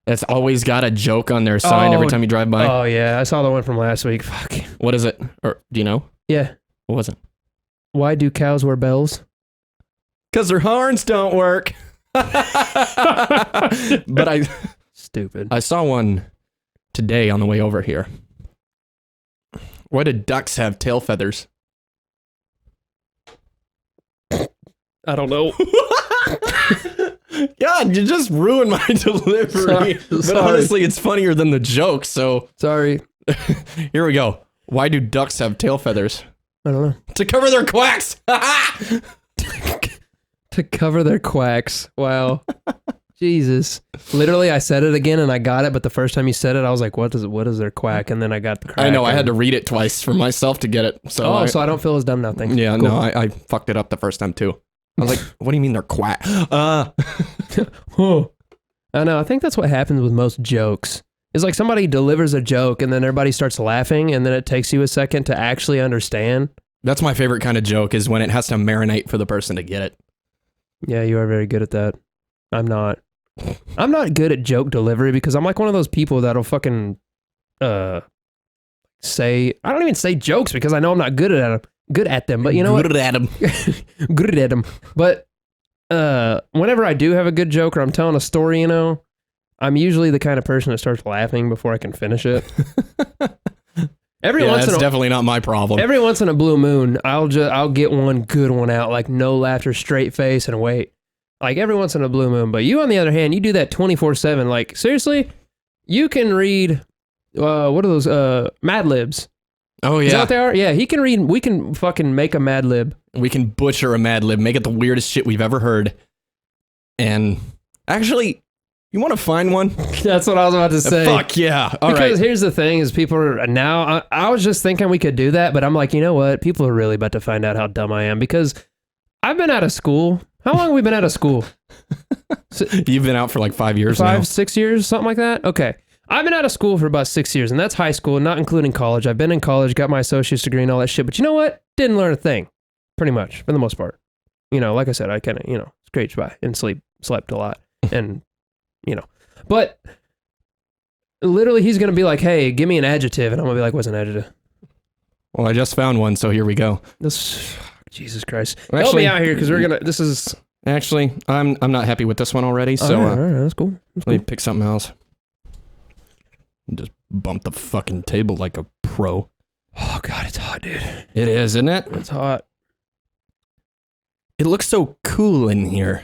That's always got a joke on their sign every time you drive by. Oh, yeah. I saw the one from last week. Fuck. What is it? Or do you know? Yeah. What was it? Why do cows wear bells? Because their horns don't work. But Stupid. I saw one today on the way over here. Why do ducks have tail feathers? I don't know. God, you just ruined my delivery. But honestly, it's funnier than the joke, so... Sorry. Here we go. Why do ducks have tail feathers? I don't know. To cover their quacks! To cover their quacks. Wow. Jesus. Literally, I said it again and I got it, but the first time you said it, I was like, what is their quack? And then I got the crack. I know, I had to read it twice for myself to get it. So so I don't feel as dumb now, thanks. Yeah, cool. No, I fucked it up the first time too. I was like, what do you mean they're quack? I know, I think that's what happens with most jokes. It's like somebody delivers a joke and then everybody starts laughing and then it takes you a second to actually understand. That's my favorite kind of joke, is when it has to marinate for the person to get it. Yeah, you are very good at that. I'm not. I'm not good at joke delivery because I'm like one of those people that'll fucking say, I don't even say jokes because I know I'm not good at them, but you know good at them. Good at them. But whenever I do have a good joke or I'm telling a story, I'm usually the kind of person that starts laughing before I can finish it. That's definitely not my problem. Every once in a blue moon, I'll get one good one out, like no laughter, straight face, and wait. Like every once in a blue moon. But you, on the other hand, you do that 24/7. Like seriously, you can read. What are those? Mad Libs. Oh yeah. Is that what they are? Yeah, he can read. We can fucking make a Mad Lib. We can butcher a Mad Lib, make it the weirdest shit we've ever heard. And actually, you want to find one? That's what I was about to say. Fuck yeah. All because here's the thing is people are now, I was just thinking we could do that, but I'm like, you know what? People are really about to find out how dumb I am because I've been out of school. How long have we been out of school? You've been out for like 5 years now. 6 years, something like that? Okay. I've been out of school for about 6 years, and that's high school, not including college. I've been in college, got my associate's degree and all that shit, but you know what? Didn't learn a thing, pretty much, for the most part. Like I said, I kind of, scraped by and slept a lot, and, But literally, he's going to be like, hey, give me an adjective, and I'm going to be like, what's an adjective? Well, I just found one, so here we go. Jesus Christ. Help me out here, because this is Actually, I'm not happy with this one already, so all right, that's cool. That's let me cool. pick something else. Just bump the fucking table like a pro. Oh god, it's hot, dude. It is, isn't it? It's hot. It looks so cool in here.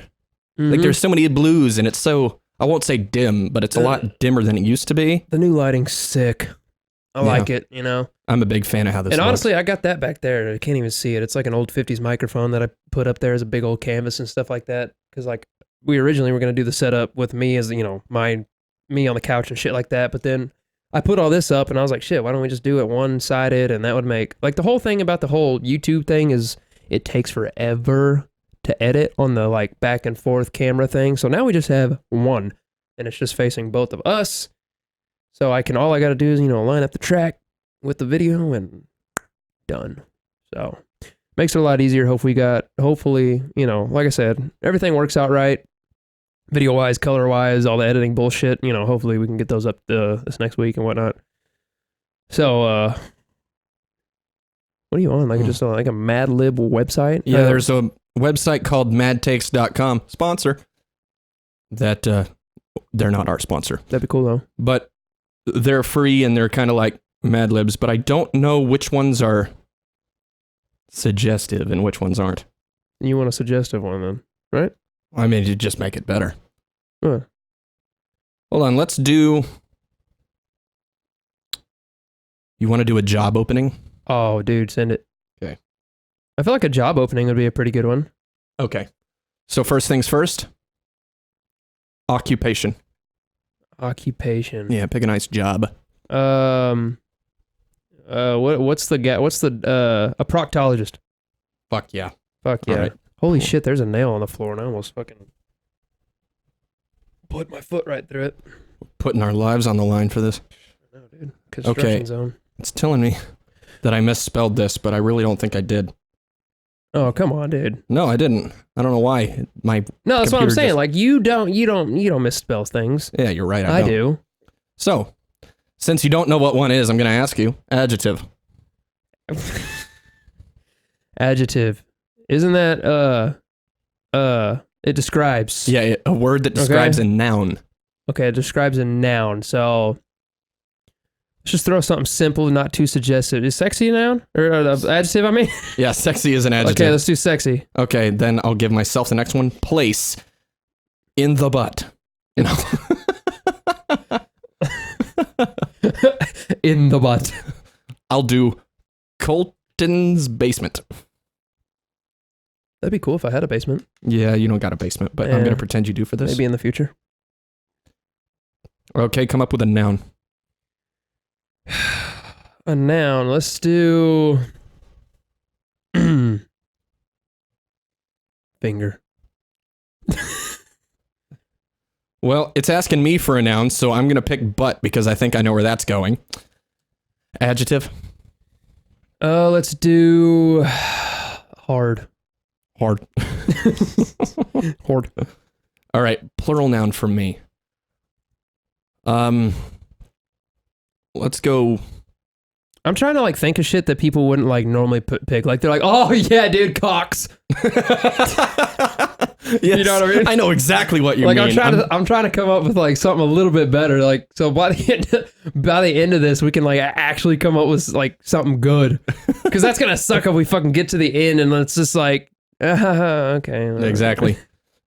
Like there's so many blues, and it's so, I won't say dim, but it's a lot dimmer than it used to be. The new lighting's sick. I like it, you know. I'm a big fan of how this And looks. honestly, I got that back there. I can't even see it. It's like an old 50s microphone that I put up there as a big old canvas and stuff like that. Because like we originally were going to do the setup with me as, you know, me on the couch and shit like that. But then I put all this up and I was like, shit, why don't we just do it one-sided? And that would make, like, the whole thing about the whole YouTube thing is it takes forever to edit on the like back and forth camera thing. So now we just have one and it's just facing both of us. So all I got to do is, you know, line up the track with the video and done. So makes it a lot easier. Hopefully, you know, like I said, everything works out right. Video wise, color wise, all the editing bullshit, you know, hopefully we can get those up this next week and whatnot. So, what are you on? Like just like a Mad Lib website? Yeah, there's a website called madtakes.com, sponsor. That they're not our sponsor. That'd be cool though. But they're free and they're kind of like Mad Libs, but I don't know which ones are suggestive and which ones aren't. You want a suggestive one then, right? I mean, you just make it better. Huh. Hold on, let's do... You want to do a job opening? Oh, dude, send it. Okay. I feel like a job opening would be a pretty good one. Okay. So first things first. Occupation. Occupation. Yeah, pick a nice job. What's a proctologist? Fuck yeah. Fuck yeah. All right. Holy shit, there's a nail on the floor and I almost fucking put my foot right through it. Putting our lives on the line for this. No, dude. Construction zone. It's telling me that I misspelled this, but I really don't think I did. Oh, come on, dude. No, I didn't. I don't know why. No, that's what I'm computer saying. just- Like you don't misspell things. Yeah, you're right. I don't. do. So, since you don't know what one is, I'm going to ask you. Adjective. Adjective. Isn't that it describes. Yeah, a word that describes a noun. Okay, it describes a noun. So let's just throw something simple, not too suggestive. Is sexy a noun? Or adjective, I mean? Yeah, sexy is an adjective. Okay, let's do sexy. Okay, then I'll give myself the next one. Place. In the butt. You know? In the butt. I'll do Colton's basement. That'd be cool if I had a basement. Yeah, you don't got a basement, but I'm Yeah. going to pretend you do for this. Maybe in the future. Okay, come up with a noun. A noun. Let's do finger. Well, it's asking me for a noun, so I'm going to pick butt because I think I know where that's going. Adjective. Let's do hard. Hard. Hard. All right, plural noun for me. Let's go. I'm trying to like think of shit that people wouldn't like normally pick. Like they're like, oh yeah, dude, cocks. Yes, You know what I mean? I know exactly what you Like mean. I'm trying to come up with like something a little bit better. Like so by the end of this, we can like actually come up with like something good. Because that's gonna suck if we fucking get to the end and it's just like, okay. Exactly.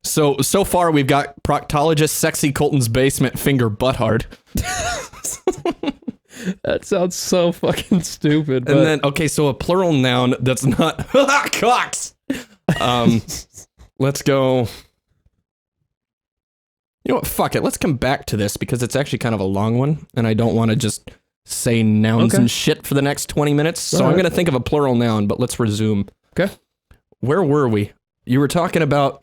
So far we've got proctologist, sexy, Colton's basement, finger, butt hard. That sounds so fucking stupid. But And then, okay, so a plural noun that's not cocks. Let's go. You know what? Fuck it. Let's come back to this because it's actually kind of a long one, and I don't want to just say nouns Okay. and shit for the next 20 minutes. So All I'm right. going to think of a plural noun, but let's resume. Okay. Where were we? You were talking about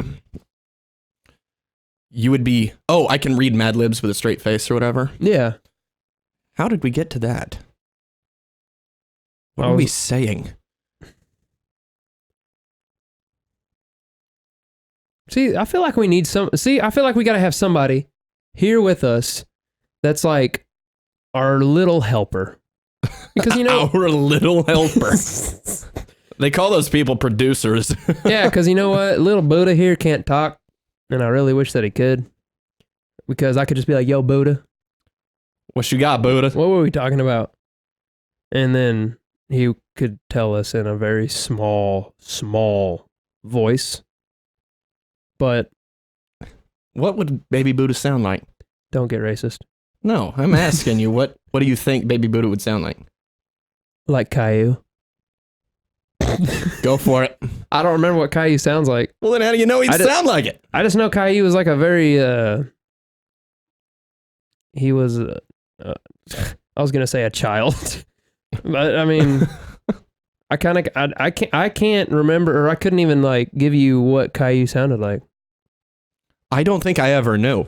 you would be, oh, I can read Mad Libs with a straight face or whatever. yeah. How did we get to that? What I are we was- saying? See, I feel like we need I feel like we got to have somebody here with us that's like our little helper. Because, you know, Our little helper. They call those people producers. Yeah, because you know what? Little Buddha here can't talk, and I really wish that he could. Because I could just be like, yo, Buddha. What you got, Buddha? What were we talking about? And then he could tell us in a very small voice. But What would Baby Buddha sound like? don't get racist. No, I'm asking you, what do you think Baby Buddha would sound like? Like Caillou. Go for it. I don't remember what Caillou sounds like. Well, then how do you know he'd I just- sound like it? I just know Caillou was like a very, he was, I was going to say a child. But I mean, I can't remember, or I couldn't even like give you what Caillou sounded like. I don't think I ever knew.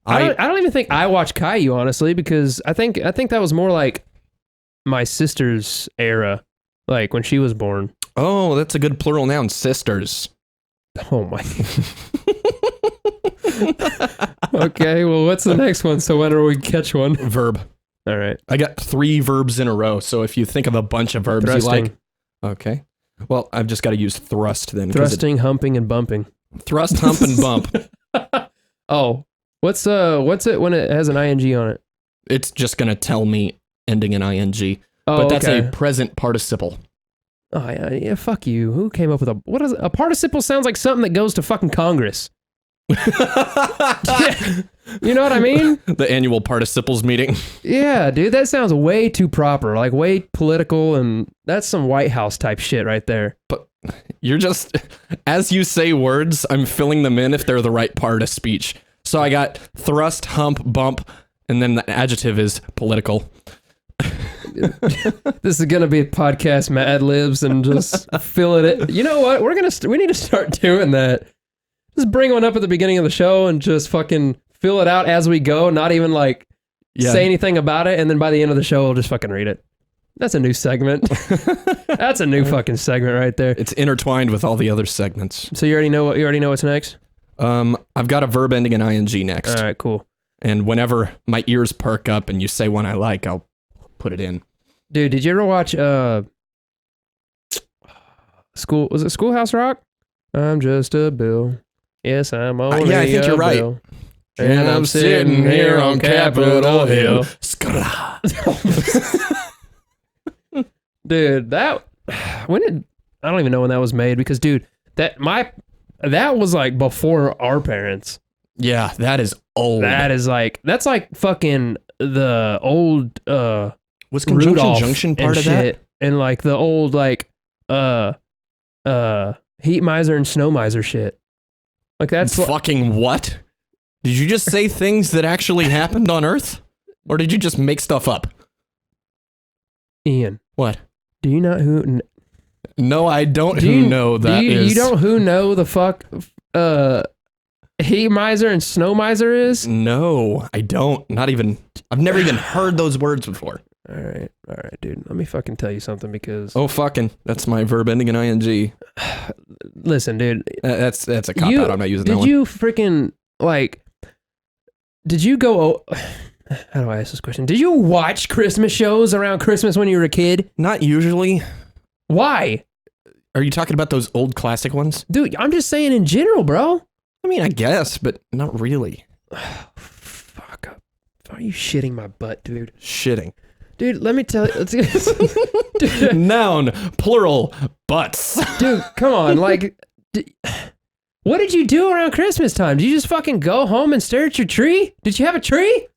I don't even think I watched Caillou, honestly, because I think that was more like my sister's era, like when she was born. Oh, that's a good plural noun, sisters. Oh my. Okay, well, what's the next one? So whenever we catch one. Verb. All right. I got 3 verbs in a row, so if you think of a bunch of verbs you like. Okay. Well, I've just got to use thrust then. Thrusting, humping, and bumping. Thrust, hump, and bump. Oh, what's it when it has an ing on it? It's just going to tell me ending in ing. Oh, But that's okay. a present participle. Oh yeah, fuck you. Who came up with a participle? Sounds like something that goes to fucking Congress. You know what I mean? The annual participles meeting. Yeah, dude, that sounds way too proper, like way political, and that's some White House type shit right there. But you're just, as you say words, I'm filling them in if they're the right part of speech. So I got thrust, hump, bump, and then the adjective is political. This is gonna be a podcast Mad Libs and just fill it in. You know what? We need to start doing that. Just bring one up at the beginning of the show and just fucking fill it out as we go, not even like say anything about it, and then by the end of the show we'll just fucking read it. That's a new segment. That's a new fucking segment right there. It's intertwined with all the other segments. So you already know what's next? I've got a verb ending in ing next. All right, cool. And whenever my ears perk up and you say one I like, I'll put it in. Dude, did you ever watch was it Schoolhouse Rock? I'm just a bill. Yes, I'm only yeah, I think a you're right. bill. And I'm sitting here on Capitol Hill. Skra. Dude, I don't even know when that was made, because dude, that was like before our parents. Yeah, that is old. That's like fucking the old Was Conjunction Rudolph Junction part and of shit, that? and like the old like Heat Miser and Snow Miser shit. Like that's Fucking what? Did you just say things that actually happened on Earth? Or did you just make stuff up? Ian. What? Do you not who? No, I don't know that is. You don't who know the fuck Heat Miser and Snow Miser is? No, I don't. Not even. I've never even heard those words before. All right, dude. Let me fucking tell you something, because Oh, fucking. That's my verb ending in ing. listen, dude. That's a cop out. I'm not using that Did one. you freaking like? Did you go? How do I ask this question? Did you watch Christmas shows around Christmas when you were a kid? Not usually. Why? Are you talking about those old classic ones? Dude, I'm just saying in general, bro. I mean, I guess, but not really. Fuck up. Are you shitting my butt, dude? Shitting. Dude, let me tell you. Dude, Noun, plural, butts. dude, come on. Like, what did you do around Christmas time? Did you just fucking go home and stare at your tree? Did you have a tree?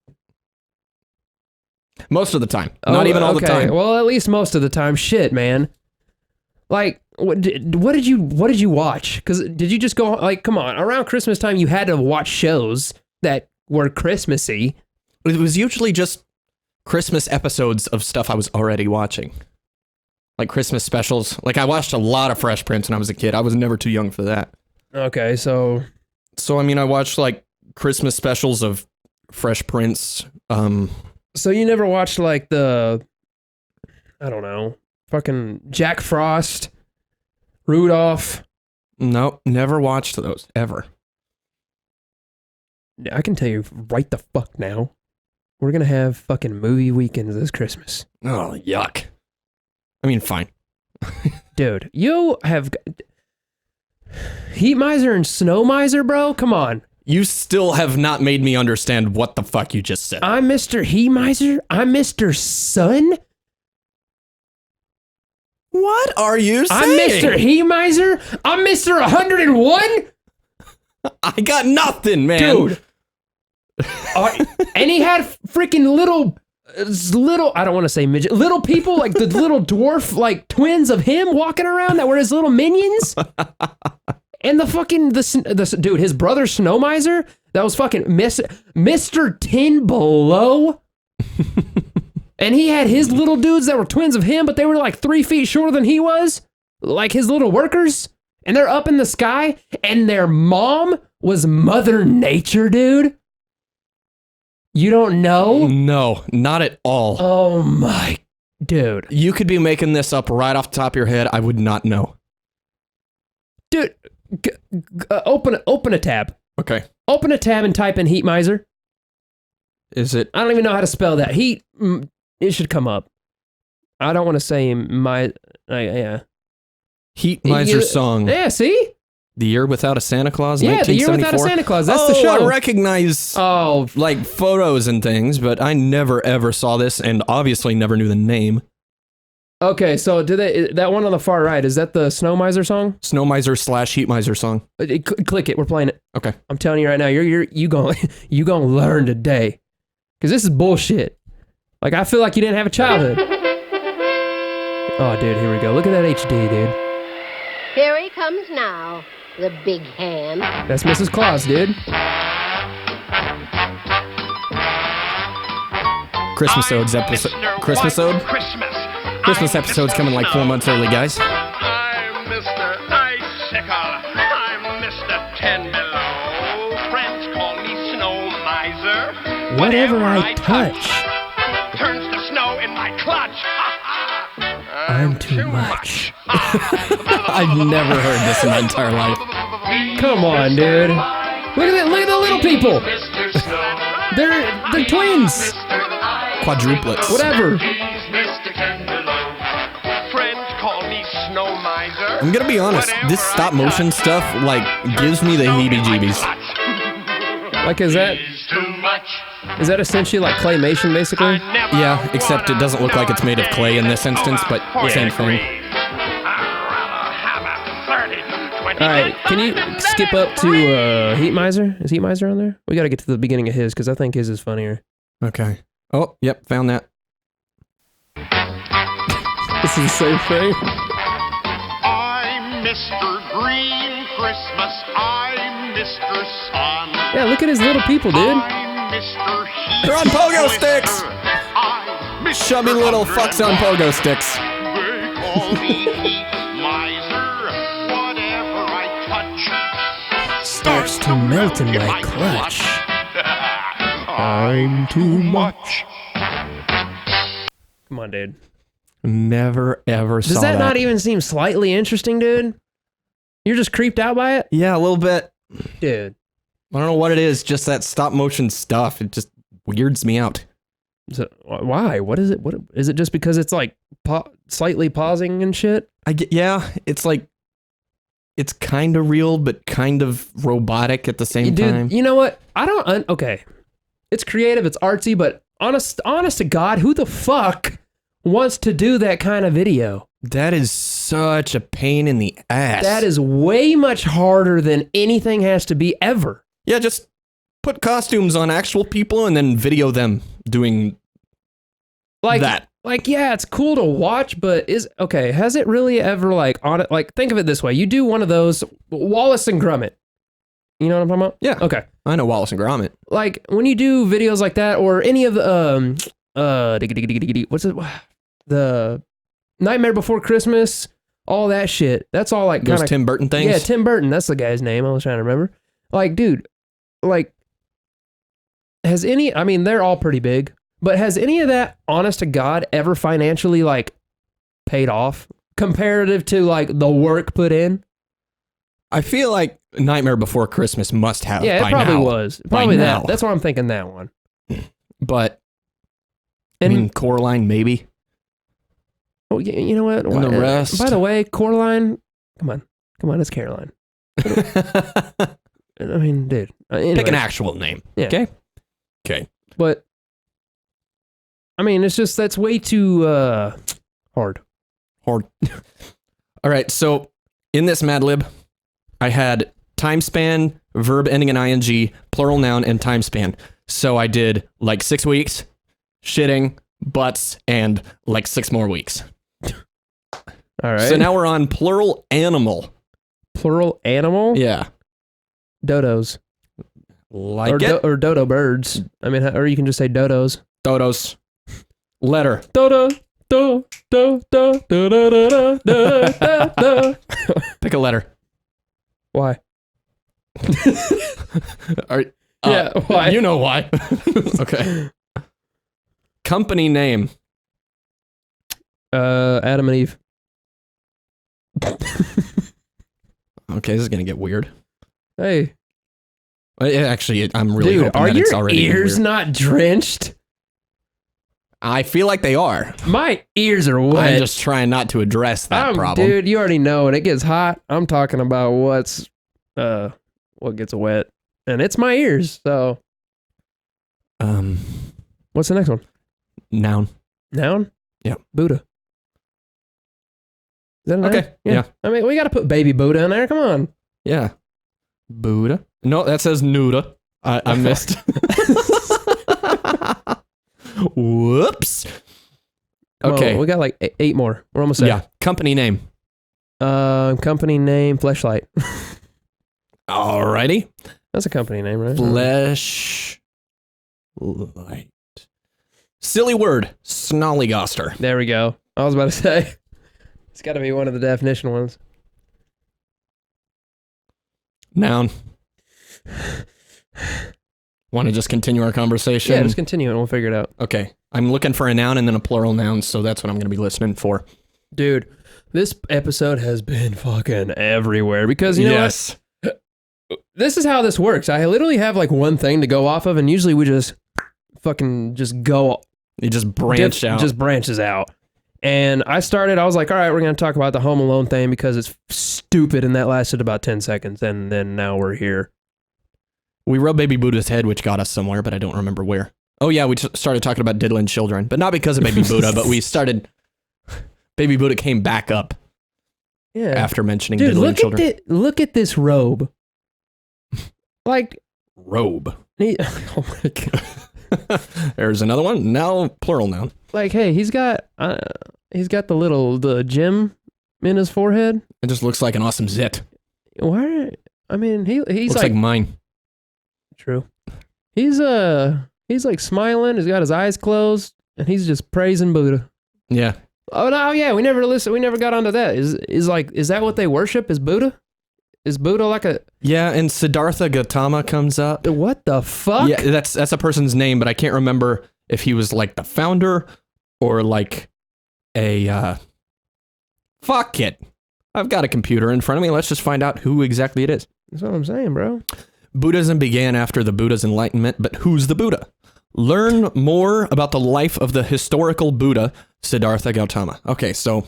Most of the time. Not even all the time. Well, at least most of the time. Shit, man. Like, what did you watch? Because did you just go, like, come on, around Christmas time you had to watch shows that were Christmassy. It was usually just Christmas episodes of stuff I was already watching. Like Christmas specials. Like I watched a lot of Fresh Prince when I was a kid. I was never too young for that. Okay, so I mean, I watched like Christmas specials of Fresh Prince. So you never watched like I don't know, fucking Jack Frost, Rudolph? No, never watched those ever. I can tell you right the fuck now, we're gonna have fucking movie weekends this Christmas. Oh, yuck. I mean, fine. Dude, you have Heat Miser and Snow Miser, bro. Come on. You still have not made me understand what the fuck you just said. I'm Mr. Heat Miser. I'm Mr. Sun. What are you saying? I'm Mr. Heat Miser. I'm Mr. 101. I got nothing, man. Dude. And he had freaking little, I don't want to say midget, little people, like the little dwarf, like twins of him walking around that were his little minions. And the fucking, dude, his brother Snow Miser, that was fucking Mr. 10 Below. And he had his little dudes that were twins of him, but they were like 3 feet shorter than he was. Like his little workers. And they're up in the sky. And their mom was Mother Nature, dude. You don't know? No, not at all. Oh my, dude. You could be making this up right off the top of your head. I would not know. Dude, open a tab. Okay. Open a tab and type in Heat Miser. Is it? I don't even know how to spell that. It should come up. I don't want to say yeah. Heat Miser song. Yeah, see? The Year Without a Santa Claus, Yeah, The Year Without a Santa Claus. That's the show. I recognize like photos and things, but I never ever saw this and obviously never knew the name. Okay, so that one on the far right, is that the Snow Miser song? Snow Miser / Heat Miser song. Click it. We're playing it. Okay. I'm telling you right now, you gonna learn today. Because this is bullshit. Like, I feel like you didn't have a childhood. Oh, dude, here we go. Look at that HD, dude. Here he comes now, the big hand. That's Mrs. Claus, dude. Christmas episode's coming like 4 months early, guys. I'm Mr. Icicle. I'm Mr. 10 Below. Friends call me Snow Miser. Whatever I touch turns to snow in my clutch. I'm too much. I've never heard this in my entire life. Come on, dude. Look at the little people. They're twins. Quadruplets. Whatever. Friends call me Snow Miser. I'm gonna be honest, this stop motion stuff like gives me the heebie-jeebies. Like, is that essentially like claymation, basically? Yeah, except it doesn't look like it's made of clay in this instance, but same thing. Alright, can you skip up to Heat Miser? Is Heat Miser on there? We gotta get to the beginning of his, because I think his is funnier. Okay. Oh, yep, found that. This is the same thing. I'm Mr. Green Christmas. I'm Mr. Sun. Yeah, look at his little people, dude. I'm Mr. Heat They're on pogo sticks! I'm Mr. Chubby little fucks on pogo sticks. They call me Heat Miser. Whatever I touch Starts to melt in my clutch. I'm too much. Come on, dude. Never ever saw Does that. that not even seem slightly interesting, dude? You're just creeped out by it? Yeah, a little bit. Dude. I don't know what it is, just that stop motion stuff. It just weirds me out. So, why? What is it? What is it? Just because it's like slightly pausing and shit? Yeah, it's like it's kind of real, but kind of robotic at the same time. You know what? I don't. Okay, it's creative, it's artsy, but honest to God, who the fuck wants to do that kind of video? That is such a pain in the ass. That is way much harder than anything has to be ever. Yeah, just put costumes on actual people and then video them doing Like that. Like, yeah, it's cool to watch, but has it really ever like think of it this way. You do one of those, Wallace and Gromit. You know what I'm talking about? Yeah. Okay. I know Wallace and Gromit. Like when you do videos like that, or any of the what's it? The Nightmare Before Christmas, all that shit. That's all like Those Tim Burton things? Yeah, Tim Burton. That's the guy's name. I was trying to remember. Like, dude, like, I mean, they're all pretty big, but has any of that, honest to God, ever financially like paid off comparative to like the work put in? I feel like Nightmare Before Christmas must have. Yeah, it by probably now. was. By Probably now. that. That's why I'm thinking that one. But And I mean, Coraline maybe. Oh, you know what? And the rest. By the way, Coraline, come on, it's Caroline. I mean, dude. Pick an Anyways. actual name. Yeah. Okay. Okay. But I mean, it's just that's way too hard. All right. So in this Mad Lib, I had time span, verb ending in ing, plural noun, and time span. So I did like 6 weeks, shitting, butts, and like 6 more weeks. All right. So now we're on plural animal. Plural animal. Yeah. Dodos. Like it. Or dodo birds. I mean, or you can just say dodos. Dodos. Letter. Dodo. Do do do do do do do do do. Pick a letter. Why? Yeah, why? You know why. Okay. Company name. Adam and Eve. Okay, this is gonna get weird. Hey, Actually, I'm really dude, hoping are that it's your already ears weird. not drenched? I feel like they are. My ears are wet. I'm just trying not to address that problem. Dude, you already know when it gets hot, I'm talking about what gets wet. And it's my ears, so what's the next one? Noun. Noun? Yeah. Buddha. Is that a noun? Okay, yeah. I mean, we gotta put baby Buddha in there. Come on. Yeah. Buddha. No, that says Nuda. I missed. Whoops. Come Okay. on, we got like 8 more. We're almost there. Yeah. Company name. Company name, Fleshlight. Alrighty. That's a company name, right? Flesh. Light. Silly word. Snollygoster. There we go. I was about to say. It's got to be one of the definition ones. Noun. Want to just continue our conversation? Yeah, just continue and we'll figure it out. Okay. I'm looking for a noun and then a plural noun, so that's what I'm going to be listening for. Dude, this episode has been fucking everywhere because, you know what? This is how this works. I literally have like one thing to go off of, and usually we just fucking just go. It just branched out. Just branches out. And I was like, all right, we're going to talk about the Home Alone thing because it's stupid, and that lasted about 10 seconds, and then now we're here. We rubbed Baby Buddha's head, which got us somewhere, but I don't remember where. Oh yeah, we started talking about diddling children, but not because of Baby Buddha, but we started... Baby Buddha came back up after mentioning diddling children. Look at this robe. Like... Robe. Oh my God. There's another one. Now plural noun. Like, hey, he's got the gem in his forehead. It just looks like an awesome zit. Why? I mean, he's Looks like mine. True. He's like smiling. He's got his eyes closed, and he's just praising Buddha. Yeah. Oh no, yeah, we never got onto that. Is that what they worship? Is Buddha? Is Buddha like a... Yeah, and Siddhartha Gautama comes up. What the fuck? Yeah, that's a person's name, but I can't remember if he was like the founder or like a... Fuck it. I've got a computer in front of me. Let's just find out who exactly it is. That's what I'm saying, bro. Buddhism began after the Buddha's enlightenment, but who's the Buddha? Learn more about the life of the historical Buddha, Siddhartha Gautama. Okay, so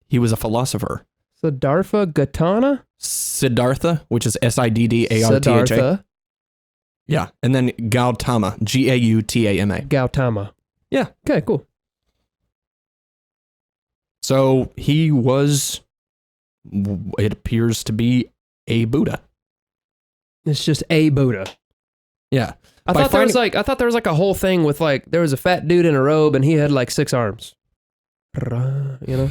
he was a philosopher. Siddhartha Gautama? Siddhartha, which is Siddartha. Siddhartha Yeah, and then Gautama, Gautama. Gautama. Yeah. Okay, cool. So he was, it appears to be a Buddha. It's just a Buddha. Yeah. I thought there was like a whole thing with like there was a fat dude in a robe and he had like 6 arms. You know?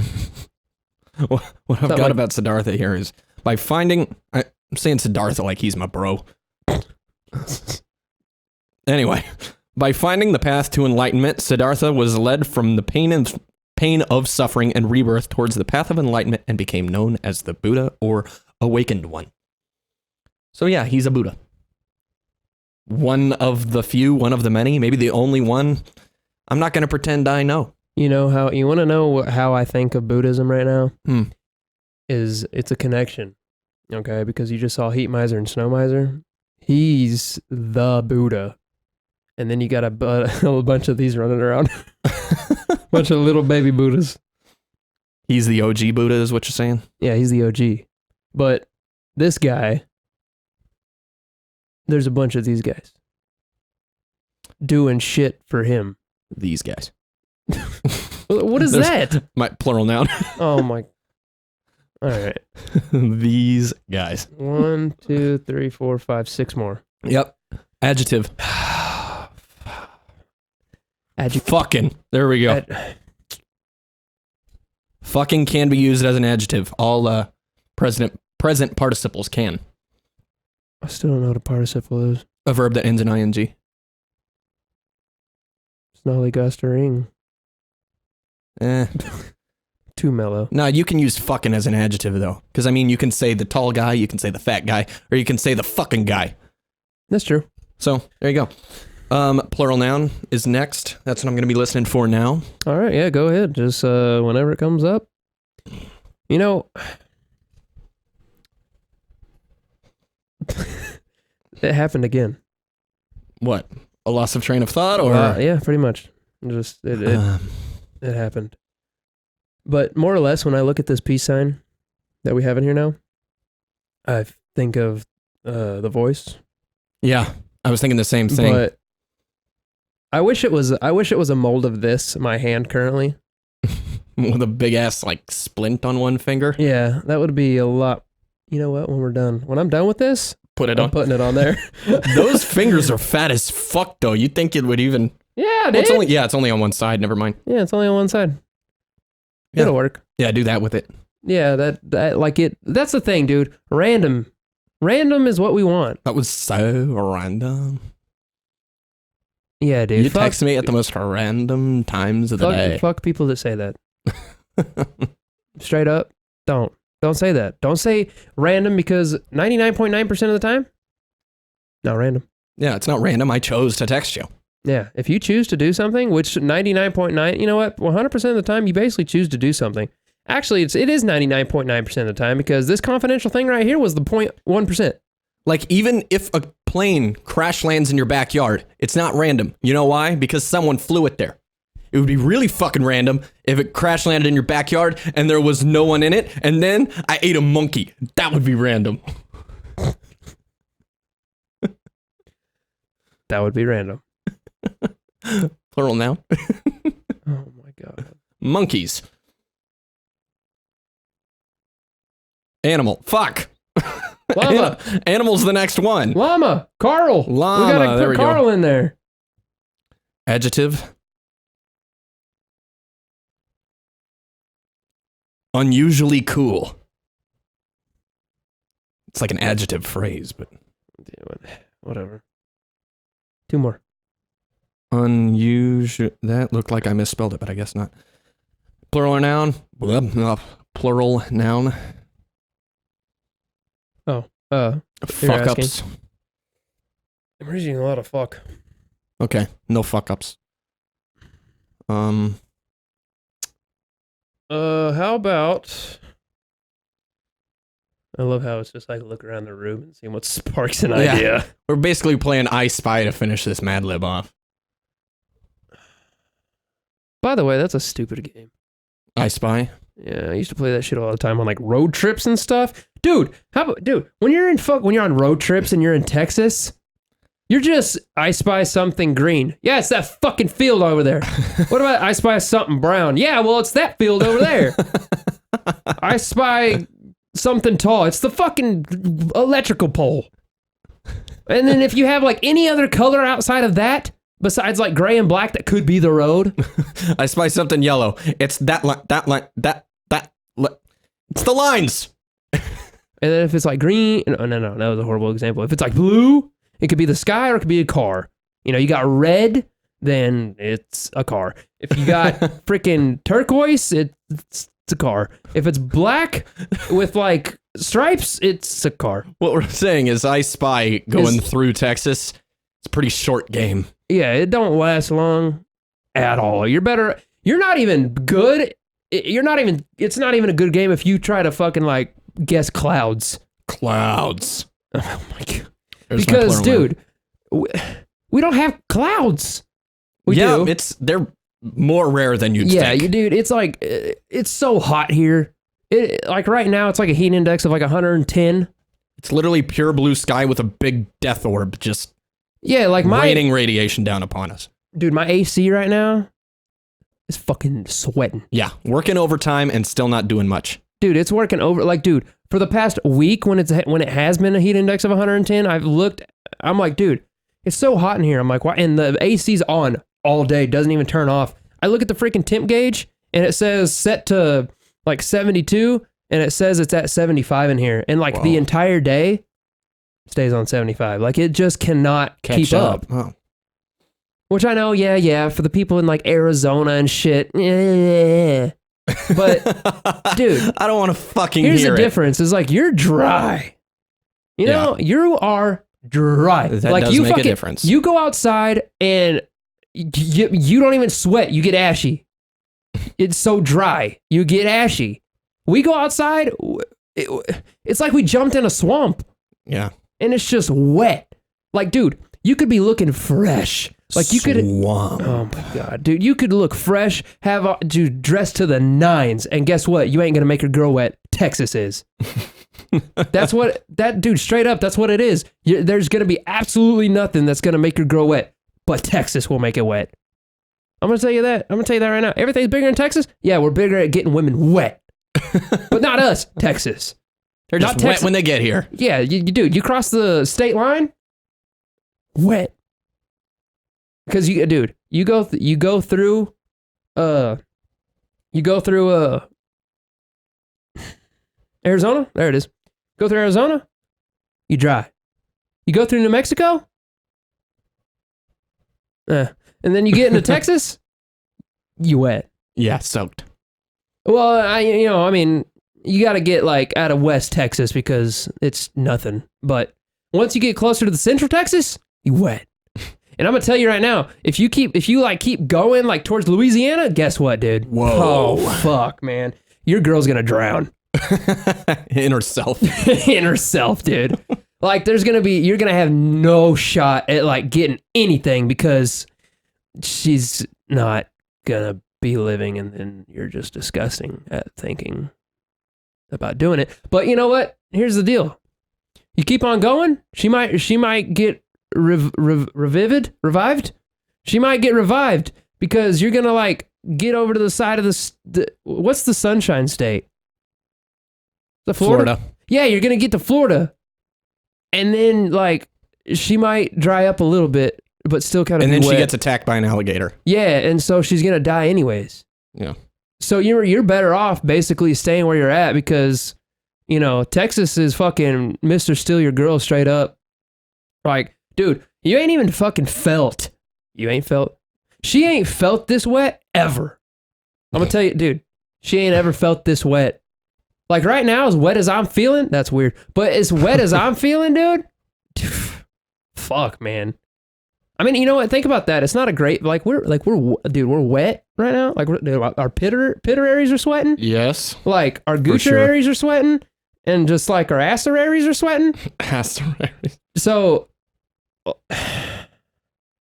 What I've got about Siddhartha here is by finding, I'm saying Siddhartha like he's my bro. Anyway, by finding the path to enlightenment, Siddhartha was led from the pain of suffering and rebirth towards the path of enlightenment and became known as the Buddha or awakened one. So yeah, he's a Buddha. One of the few, one of the many, maybe the only one. I'm not going to pretend I know. You know how you want to know how I think of Buddhism right now? Is it's a connection. Okay, because you just saw Heat Miser and Snow Miser. He's the Buddha. And then you got a bunch of these running around. Bunch of little baby Buddhas. He's the OG Buddha, is what you're saying? Yeah, he's the OG. But this guy, there's a bunch of these guys doing shit for him. These guys. What is that? My plural noun. Oh my. All right. These guys. 1, 2, 3, 4, 5, 6 more. Yep. Adjective. Adjective. Fucking. There we go. Fucking can be used as an adjective. All present participles can. I still don't know what a participle is. A verb that ends in ing. Snollygostering. Too mellow. No, you can use fucking as an adjective, though. Because, I mean, you can say the tall guy, you can say the fat guy, or you can say the fucking guy. That's true. So, there you go. Plural noun is next. That's what I'm going to be listening for now. All right, yeah, go ahead. Just whenever it comes up. You know, it happened again. What? A loss of train of thought, or? Yeah, pretty much. Just, it happened. But more or less, when I look at this peace sign that we have in here now, I think of The Voice. Yeah, I was thinking the same thing. But I wish it was a mold of this, my hand currently. With a big ass like splint on one finger. Yeah, that would be a lot. You know what? When I'm done with this, I'm putting it on there. Those fingers are fat as fuck, though. You'd think it would even. Yeah, dude. It's only on one side. Never mind. Yeah, it's only on one side. Yeah. It'll work. Yeah, do that with it. Yeah, that like it. That's the thing, dude. Random is what we want. That was so random. Yeah, dude. You text me at the most random times of the day. Fuck people that say that. Straight up, don't say that. Don't say random, because 99.9% of the time, not random. Yeah, it's not random. I chose to text you. Yeah, if you choose to do something, which 99.9, you know what, 100% of the time, you basically choose to do something. Actually, it is 99.9% of the time, because this confidential thing right here was the 0.1%. Like, even if a plane crash lands in your backyard, it's not random. You know why? Because someone flew it there. It would be really fucking random if it crash landed in your backyard and there was no one in it, and then I ate a monkey. That would be random. That would be random. Plural noun. Oh my god. Monkeys. Animal. Fuck. Llama. Animal's the next one. Llama. Carl. Llama. We gotta there put we Carl go. in there. Adjective. Unusually cool. It's like an adjective phrase, but Whatever. 2 more. unusual. That looked like I misspelled it, but I guess not. Plural noun. Plural noun. asking. Fuck ups. I'm reading a lot of fuck. Okay, no fuck ups. How about? I love how it's just like look around the room and see what sparks an idea. We're basically playing I Spy to finish this Mad Lib off. By the way, that's a stupid game. I Spy? Yeah, I used to play that shit all the time on like road trips and stuff. Dude, when you're on road trips and you're in Texas, you're just I spy something green. Yeah, it's that fucking field over there. What about I spy something brown? Yeah, well, it's that field over there. I spy something tall. It's the fucking electrical pole. And then if you have like any other color outside of that, besides like gray and black, that could be the road. I spy something yellow. It's that line. It's the lines. And then if it's like green, no, that was a horrible example. If it's like blue, it could be the sky or it could be a car. You know, you got red, then it's a car. If you got freaking turquoise, it's a car. If it's black with like stripes, it's a car. What we're saying is I Spy going through Texas. It's a pretty short game. Yeah, it don't last long at all. You're not even good. It's not even a good game if you try to fucking like guess clouds. Clouds. Oh my god. There's Because, dude, we don't have clouds. We do. They're more rare than you'd Yeah, think. dude, it's like, it's so hot here. Like right now, it's like a heat index of like 110. It's literally pure blue sky with a big death orb just Yeah, like raining radiation down upon us. Dude, my AC right now is fucking sweating. Yeah, working overtime and still not doing much. Dude, it's working over. Like, dude, for the past week when it has been a heat index of 110, I've looked. I'm like, dude, it's so hot in here. I'm like, why? And the AC's on all day, doesn't even turn off. I look at the freaking temp gauge and it says set to like 72, and it says it's at 75 in here, and like the entire day stays on 75. Like it just cannot keep up. Oh. Which I know, yeah, for the people in like Arizona and shit. Yeah. But dude, I don't want to fucking here's hear the difference. Is like you're dry. You know, you are dry. That like does you make a difference. You go outside and you don't even sweat. You get ashy. It's so dry. You get ashy. We go outside. It's like we jumped in a swamp. Yeah. And it's just wet. Like, dude, you could be looking fresh. Like you could. Swamp. Oh my god, dude! You could look fresh, dude, dressed to the nines, and guess what? You ain't gonna make your girl wet. Texas is. That's what that dude. Straight up, that's what it is. There's gonna be absolutely nothing that's gonna make your girl wet, but Texas will make it wet. I'm gonna tell you that. I'm gonna tell you that right now. Everything's bigger in Texas. Yeah, we're bigger at getting women wet, but not us, Texas. They're just wet when they get here. Yeah, dude, you cross the state line, wet. Because you go through Arizona. There it is. Go through Arizona, you dry. You go through New Mexico, and then you get into Texas, you wet. Yeah, soaked. Well, I mean, you got to get like out of West Texas because it's nothing. But once you get closer to the Central Texas, you wet. And I'm gonna tell you right now, if you keep going like towards Louisiana, guess what, dude? Whoa. Oh fuck, man. Your girl's gonna drown. In herself. In herself, dude. Like you're gonna have no shot at like getting anything because she's not gonna be living, and then you're just disgusting at thinking about doing it. But you know what? Here's the deal. You keep on going, she might get revived. She might get revived because you're gonna like get over to the side of what's the Sunshine State? The Florida. Yeah, you're gonna get to Florida, and then like she might dry up a little bit, but still kind of. And then wet. she gets attacked by an alligator. Yeah, and so she's gonna die anyways. Yeah. So you're better off basically staying where you're at because, you know, Texas is fucking Mr. Steal Your Girl straight up. Like, dude, you ain't even fucking felt. You ain't felt. She ain't felt this wet ever. I'm gonna tell you, dude, she ain't ever felt this wet. Like right now, as wet as I'm feeling, that's weird. But as wet as I'm feeling, dude, fuck, man. I mean, you know what? Think about that. It's not a great, we're wet right now. Like our pitter areas are sweating. Yes. Like our Gucci sure. areas are sweating, and just like our Aster areas are sweating. Aster areas. So,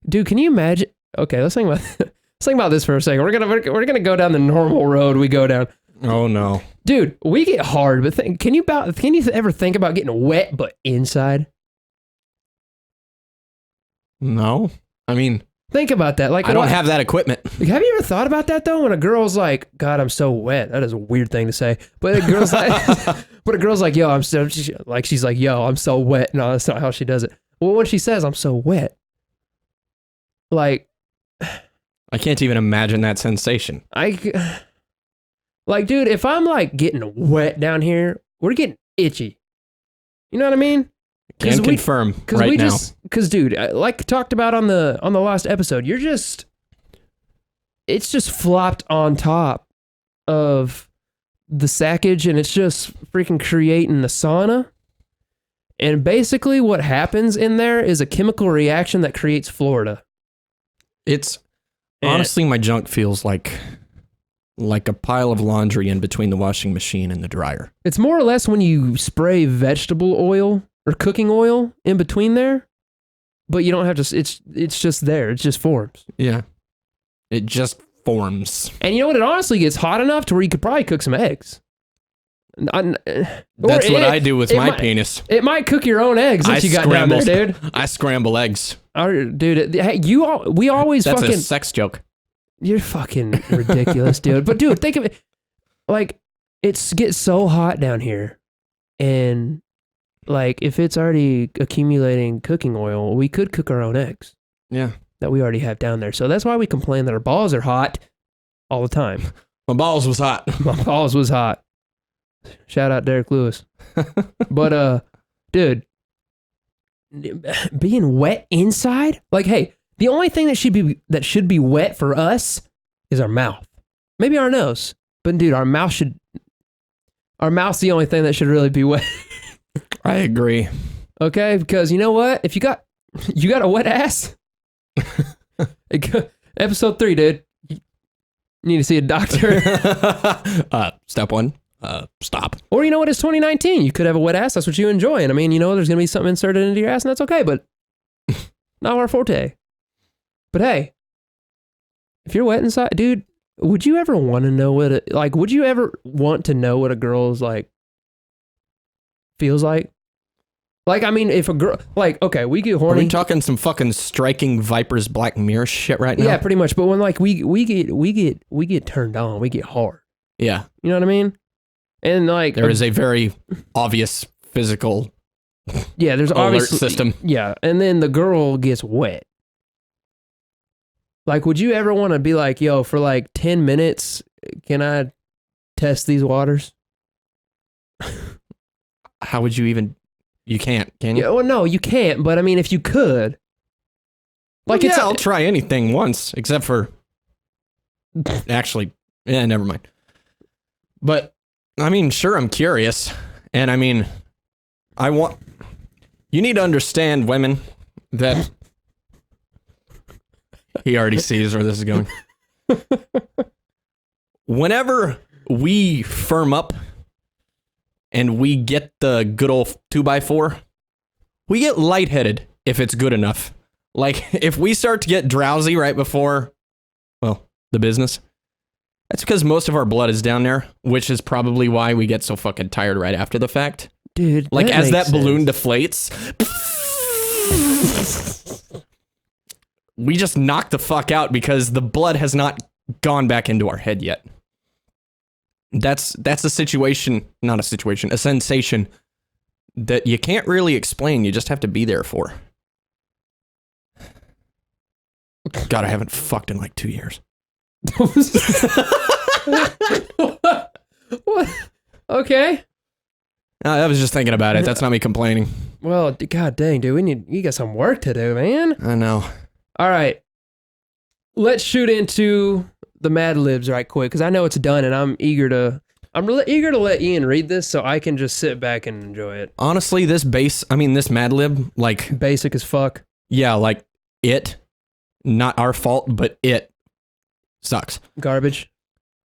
dude, can you imagine? Okay, let's think about this for a second. We're gonna go down the normal road we go down. Oh no, dude, we get hard, but can you ever think about getting wet but inside? No, I mean, think about that. Like, I don't have that equipment. Like, have you ever thought about that though? When a girl's like, "God, I'm so wet." That is a weird thing to say, but a girl's like, "Yo, I'm so," she's like, "Yo, I'm so wet." No, that's not how she does it. Well, when she says, "I'm so wet," like, I can't even imagine that sensation. Like, dude, if I'm like getting wet down here, we're getting itchy. You know what I mean? Can confirm right now. Because, dude, like talked about on the last episode, it's just flopped on top of the saccage, and it's just freaking creating a sauna. And basically, what happens in there is a chemical reaction that creates Florida. Honestly, my junk feels like a pile of laundry in between the washing machine and the dryer. It's more or less when you spray vegetable oil or cooking oil in between there, but you don't have to, it's just there. It just forms. Yeah. It just forms. And you know what? It honestly gets hot enough to where you could probably cook some eggs. That's what I do with my penis. It might cook your own eggs once you got down there, dude. I scramble eggs. Dude, hey, we always That's fucking... a sex joke. You're fucking ridiculous, dude. But dude, think of it. Like, it gets so hot down here. And, like, if it's already accumulating cooking oil, we could cook our own eggs. Yeah. That we already have down there. So that's why we complain that our balls are hot all the time. My balls was hot. My balls was hot. Shout out Derek Lewis. But dude, being wet inside, like, hey, the only thing that should be wet for us is our mouth. Maybe our nose. But dude, our mouth's the only thing that should really be wet. I agree. Okay, because you know what? If you got a wet ass, episode 3, dude. You need to see a doctor. Step 1. Stop. Or you know what? It's 2019. You could have a wet ass. That's what you enjoy. And I mean, you know, there's going to be something inserted into your ass, and that's okay, but not our forte. But hey, if you're wet inside, dude, would you ever want to know would you ever want to know what a girl's like feels like? Like, I mean, if a girl, like, okay, we get horny. Are we talking some fucking striking Viper's Black Mirror shit right now? Yeah, pretty much. But when like we get turned on, we get hard. Yeah. You know what I mean? And like there is a very obvious physical there's alert system. Yeah, and then the girl gets wet. Like, would you ever want to be like, yo, for like 10 minutes, can I test these waters? How would you even... You can't, can you? Yeah, well, no, you can't, but I mean, if you could. Like, well, I'll try anything once, except for... Actually, never mind. But, I mean, sure, I'm curious. And I mean, you need to understand, women, that... He already sees where this is going. Whenever we firm up and we get the good old 2x4, we get lightheaded if it's good enough. Like, if we start to get drowsy right before, well, the business, that's because most of our blood is down there, which is probably why we get so fucking tired right after the fact. Dude, like, as that balloon deflates... We just knock the fuck out because the blood has not gone back into our head yet. That's a situation, not a situation, a sensation that you can't really explain. You just have to be there for. God, I haven't fucked in like 2 years. What? Okay. I was just thinking about it. That's not me complaining. Well, god dang, dude, you got some work to do, man. I know. All right, let's shoot into the Mad Libs right quick, because I know it's done, and I'm really eager to let Ian read this so I can just sit back and enjoy it. Honestly, this Mad Lib, like... Basic as fuck. Yeah, like, it, not our fault, but it sucks. Garbage.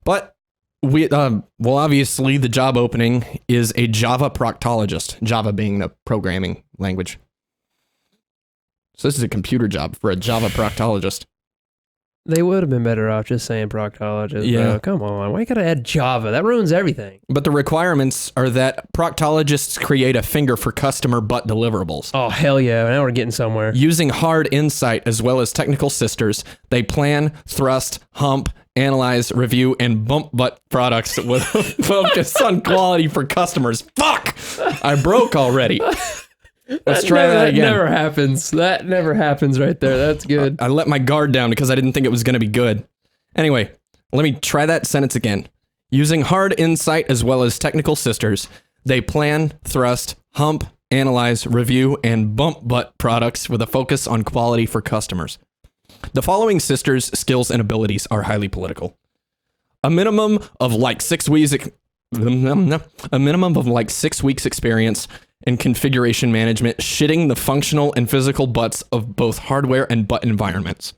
But, obviously, the job opening is a Java proctologist, Java being the programming language. So this is a computer job for a Java proctologist. They would have been better off just saying proctologist. Yeah. Bro. Come on. Why you gotta add Java? That ruins everything. But the requirements are that proctologists create a finger for customer butt deliverables. Oh, hell yeah. Now we're getting somewhere. Using hard insight as well as technical sisters, they plan, thrust, hump, analyze, review, and bump butt products with a focus on quality for customers. Fuck! I broke already. Let's try that again. That never happens. That never happens right there. That's good. I let my guard down because I didn't think it was going to be good. Anyway, let me try that sentence again. Using hard insight as well as technical sisters, they plan, thrust, hump, analyze, review, and bump butt products with a focus on quality for customers. The following sisters' skills and abilities are highly political. A minimum of like 6 weeks experience in configuration management, shitting the functional and physical butts of both hardware and butt environments.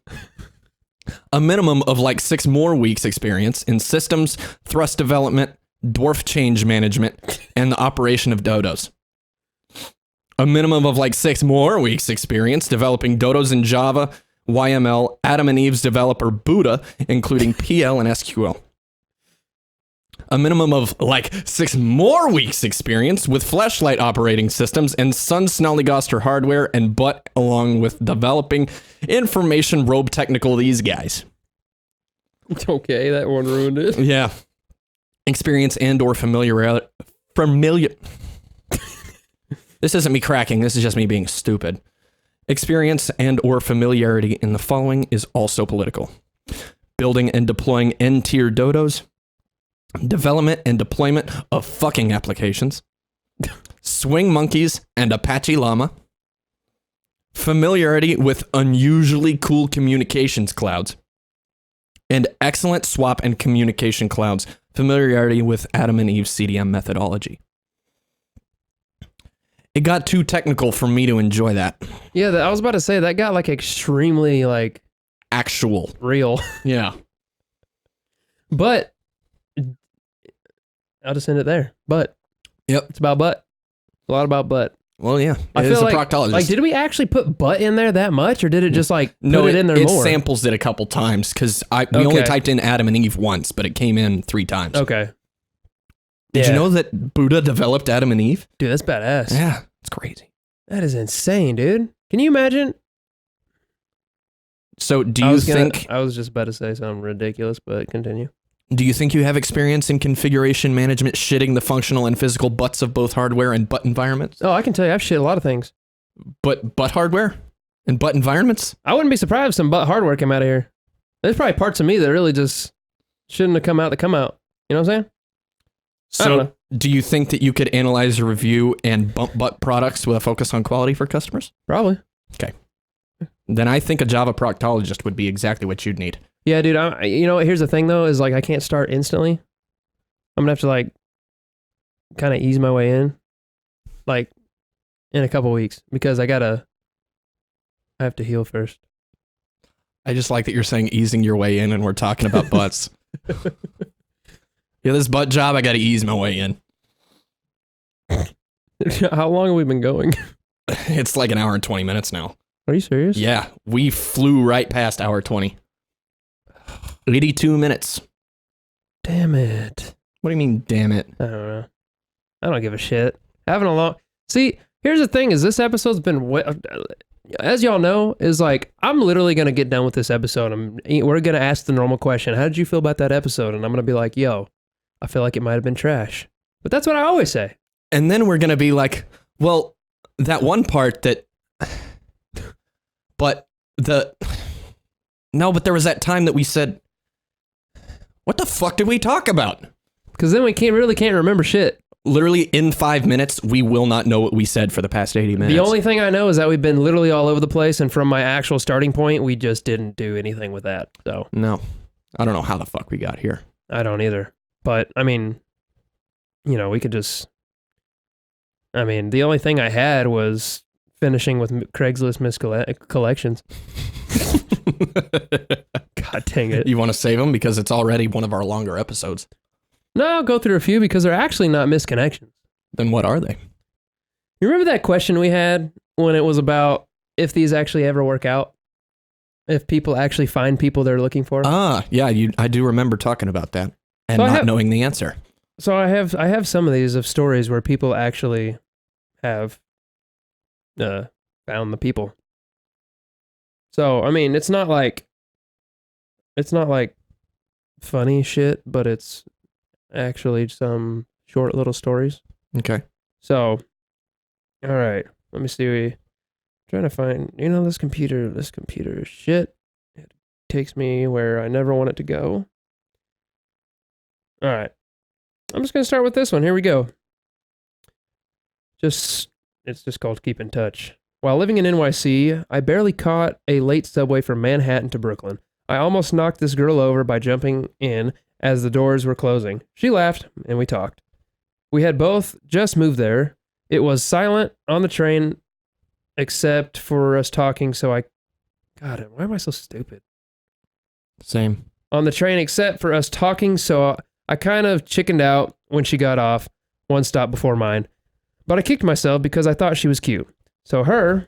A minimum of like 6 more weeks experience in systems, thrust development, dwarf change management, and the operation of dodos. A minimum of like 6 more weeks experience developing dodos in Java, YML, Adam and Eve's developer Buddha, including PL and SQL. A minimum of like 6 more weeks experience with Flashlight operating systems and Sun Snollygoster hardware and butt along with developing information robe technical these guys. Okay, that one ruined it. Yeah. Experience and or familiar. This isn't me cracking, this is just me being stupid. Experience and or familiarity in the following is also political. Building and deploying N-tier dodos. Development and deployment of fucking applications. Swing monkeys and Apache Llama. Familiarity with unusually cool communications clouds. And excellent swap and communication clouds. Familiarity with Adam and Eve's CDM methodology. It got too technical for me to enjoy that. Yeah, I was about to say that got like extremely like Actual. real. Yeah. But I'll just end it there. But Yep. it's about butt. A lot about butt. Well, yeah. I It feel is a like, proctologist. Like, did we actually put butt in there that much, or did it just like No, put it in there it more? samples it a couple times because we only typed in Adam and Eve once, but it came in 3 times. Okay. Did you Yeah. know that Buddha developed Adam and Eve? Dude, that's badass. Yeah, it's crazy. That is insane, dude. Can you imagine? So, do you think I was just about to say something ridiculous, but continue. you have experience in configuration management, shitting the functional and physical butts of both hardware and butt environments? Oh, I can tell you, I've shit a lot of things. But butt hardware and butt environments? I wouldn't be surprised if some butt hardware came out of here. There's probably parts of me that really just shouldn't have come out that come out. You know what I'm saying? I don't So, know. do you think that you could analyze a review and bump butt products with a focus on quality for customers? Probably. Then I think a Java proctologist would be exactly what you'd need. Yeah, dude. You know what? Here's the thing, though, is like I can't start instantly. I'm gonna have to like kind of ease my way in, like in a couple weeks, because I have to heal first. I just like that you're saying easing your way in and we're talking about butts. Yeah, this butt job, I got to ease my way in. How long have we been going? It's like an hour and 20 minutes now. Are you serious? Yeah, we flew right past hour 20. 82 minutes. Damn it. What do you mean, damn it? I don't know. I don't give a shit. Having a long. See, here's the thing: is this episode's been, as y'all know, is like I'm literally gonna get done with this episode. We're gonna ask the normal question: how did you feel about that episode? And I'm gonna be like, yo, I feel like it might have been trash. But that's what I always say. And then we're going to be like, well, that one part that, but no, but there was that time that we said, what the fuck did we talk about? Because then we can't remember shit. Literally in 5 minutes, we will not know what we said for the past 80 minutes. The only thing I know is that we've been literally all over the place, and from my actual starting point, we just didn't do anything with that. So No, I don't know how the fuck we got here. I don't either. But I mean, you know, we could just. I mean, the only thing I had was finishing with Craigslist collections. God dang it. You want to save them because it's already one of our longer episodes. No, I'll go through a few because they're actually not misconnections. Then what are they? You remember that question we had when it was about if these actually ever work out? If people actually find people they're looking for? Ah, yeah, I do remember talking about that and So not knowing the answer. So I have some of these of stories where people actually have found the people. So, I mean, it's not like funny shit, but it's actually some short little stories. Okay. So, all right, let me see. Trying to find, this computer is shit. It takes me where I never want it to go. All right. I'm just going to start with this one. Here we go. It's just called Keep in Touch. While living in NYC, I barely caught a late subway from Manhattan to Brooklyn. I almost knocked this girl over by jumping in as the doors were closing. She laughed, and we talked. We had both just moved there. It was silent on the train, except for us talking, God, why am I so stupid? Same. On the train, except for us talking, so I kind of chickened out when she got off, one stop before mine. But I kicked myself because I thought she was cute. So her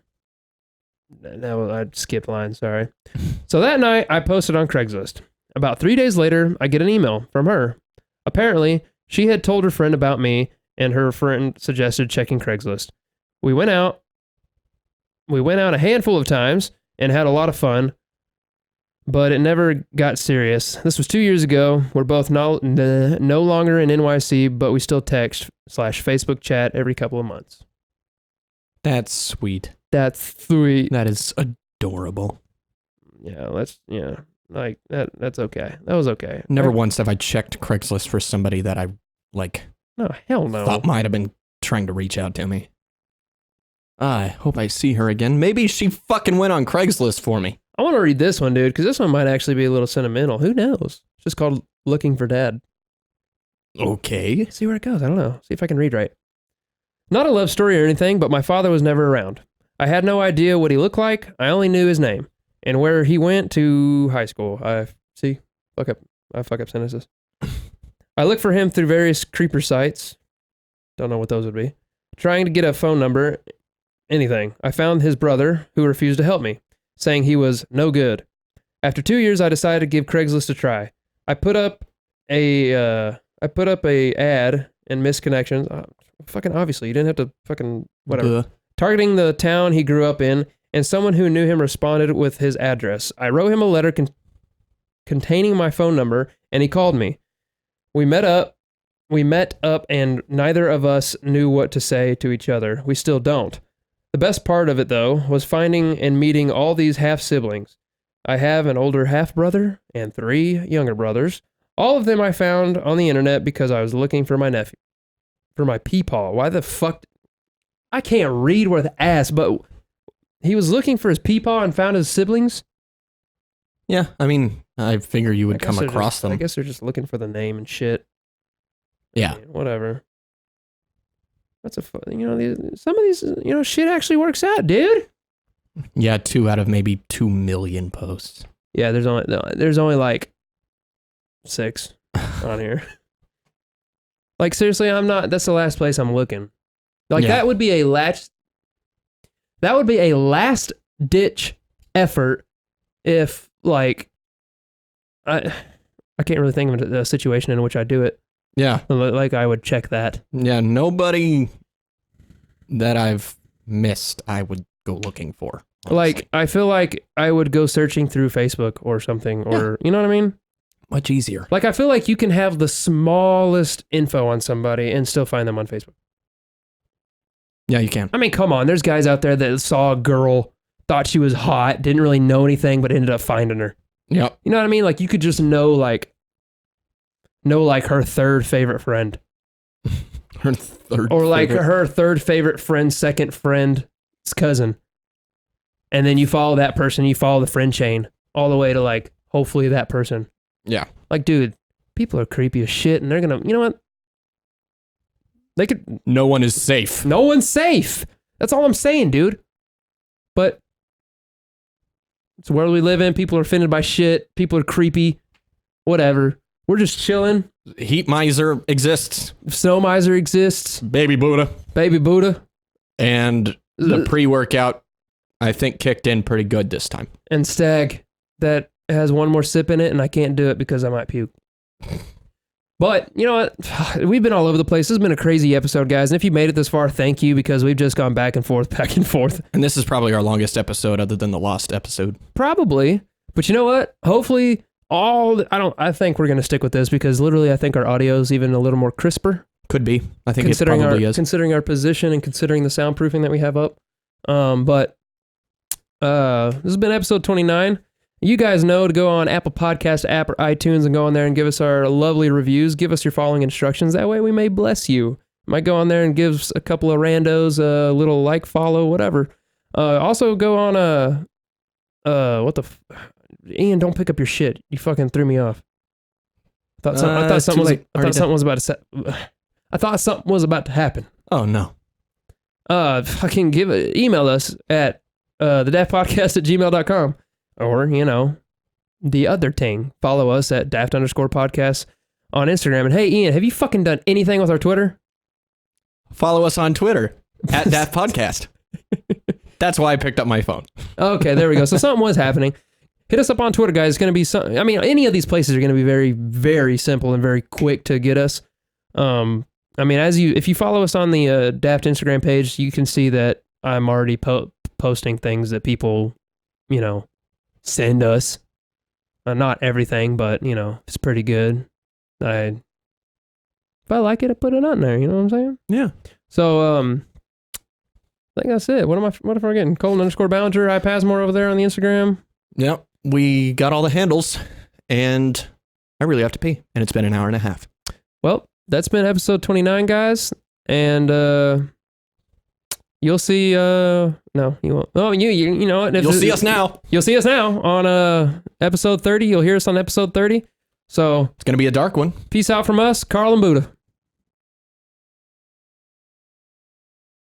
No, I skipped line, sorry. So that night, I posted on Craigslist. About 3 days later, I get an email from her. Apparently, she had told her friend about me, and her friend suggested checking Craigslist. We went out a handful of times and had a lot of fun, but it never got serious. This was 2 years ago. We're both no longer in NYC, but we still text/Facebook chat every couple of months. That's sweet. That's sweet. That is adorable. Yeah, like that's okay. That was okay. Never once have I checked Craigslist for somebody that I No, hell no. thought might have been trying to reach out to me. I hope I see her again. Maybe she fucking went on Craigslist for me. I want to read this one, dude, because this one might actually be a little sentimental. Who knows? It's just called Looking for Dad. Okay. See where it goes. I don't know. See if I can read right. Not a love story or anything, but my father was never around. I had no idea what he looked like. I only knew his name and where he went to high school. I fuck up sentences. I looked for him through various creeper sites. Don't know what those would be. Trying to get a phone number, anything. I found his brother, who refused to help me, saying he was no good. After 2 years, I decided to give Craigslist a try. I put up a ad and missed connections. Fucking obviously, you didn't have to fucking whatever. Targeting the town he grew up in, and someone who knew him responded with his address. I wrote him a letter containing my phone number, and he called me. We met up, and neither of us knew what to say to each other. We still don't. The best part of it, though, was finding and meeting all these half-siblings. I have an older half-brother and 3 younger brothers. All of them I found on the internet because I was looking for my nephew. For my peepaw. Why the fuck? I can't read worth ass, but he was looking for his peepaw and found his siblings? Yeah, I mean, I figure you would come across them. I guess they're just looking for the name and shit. Yeah. I mean, whatever. That's some of these, shit actually works out, dude. Yeah, 2 out of maybe 2 million posts. Yeah, there's only like 6 on here. Like, seriously, that's the last place I'm looking. Like, Yeah. that would be a last ditch effort if, like, I can't really think of a situation in which I do it. Yeah. Like, I would check that. Yeah, nobody that I've missed I would go looking for. Honestly. Like, I feel like I would go searching through Facebook or something, or, you know what I mean? Much easier. Like, I feel like you can have the smallest info on somebody and still find them on Facebook. Yeah, you can. I mean, come on. There's guys out there that saw a girl, thought she was hot, didn't really know anything, but ended up finding her. Yep. You know what I mean? Like, you could just know her third favorite friend. Her third Or like favorite. her third favorite friend's second friend's cousin. And then you follow that person, you follow the friend chain all the way to, like, hopefully that person. Yeah. Like, dude, people are creepy as shit, and they're gonna, you know what? They could. No one is safe. No one's safe. That's all I'm saying, dude. But it's the world we live in. People are offended by shit. People are creepy. Whatever. We're just chilling. Heat miser exists. Snow miser exists. Baby Buddha. Baby Buddha. And the pre-workout, I think, kicked in pretty good this time. And Stag that has one more sip in it, and I can't do it because I might puke. But you know what? We've been all over the place. This has been a crazy episode, guys. And if you made it this far, thank you, because we've just gone back and forth, back and forth. And this is probably our longest episode other than the lost episode. Probably. But you know what? Hopefully I think we're going to stick with this because literally I think our audio is even a little more crisper. Could be. I think it probably is. Considering our position and considering the soundproofing that we have up. But this has been episode 29. You guys know to go on Apple Podcast app or iTunes and go on there and give us our lovely reviews. Give us your following instructions. That way we may bless you. Might go on there and give a couple of randos a little like, follow, whatever. Also go on Ian, don't pick up your shit. You fucking threw me off. I thought something was about to happen. Oh no. Fucking email us at thedaftpodcast@gmail.com. Or, the other thing, follow us at daft_podcast on Instagram. And hey, Ian, have you fucking done anything with our Twitter? Follow us on Twitter at Daft Podcast. That's why I picked up my phone. Okay, there we go. So something was happening. Hit us up on Twitter, guys. It's going to be some. I mean, any of these places are going to be very, very simple and very quick to get us. I mean, if you follow us on the Daft Instagram page, you can see that I'm already posting things that people, send us. Not everything, but it's pretty good. If I like it, I put it on there. You know what I'm saying? Yeah. So, I think that's it. What am I forgetting? Colton_Ballinger, I Passmore over there on the Instagram. Yep. We got all the handles, and I really have to pee, and it's been an hour and a half. Well, that's been episode 29, guys, and you'll see. No, you won't. Oh, you know what? You'll see us now. You'll see us now on episode 30. You'll hear us on episode 30. So it's gonna be a dark one. Peace out from us, Carl and Buddha.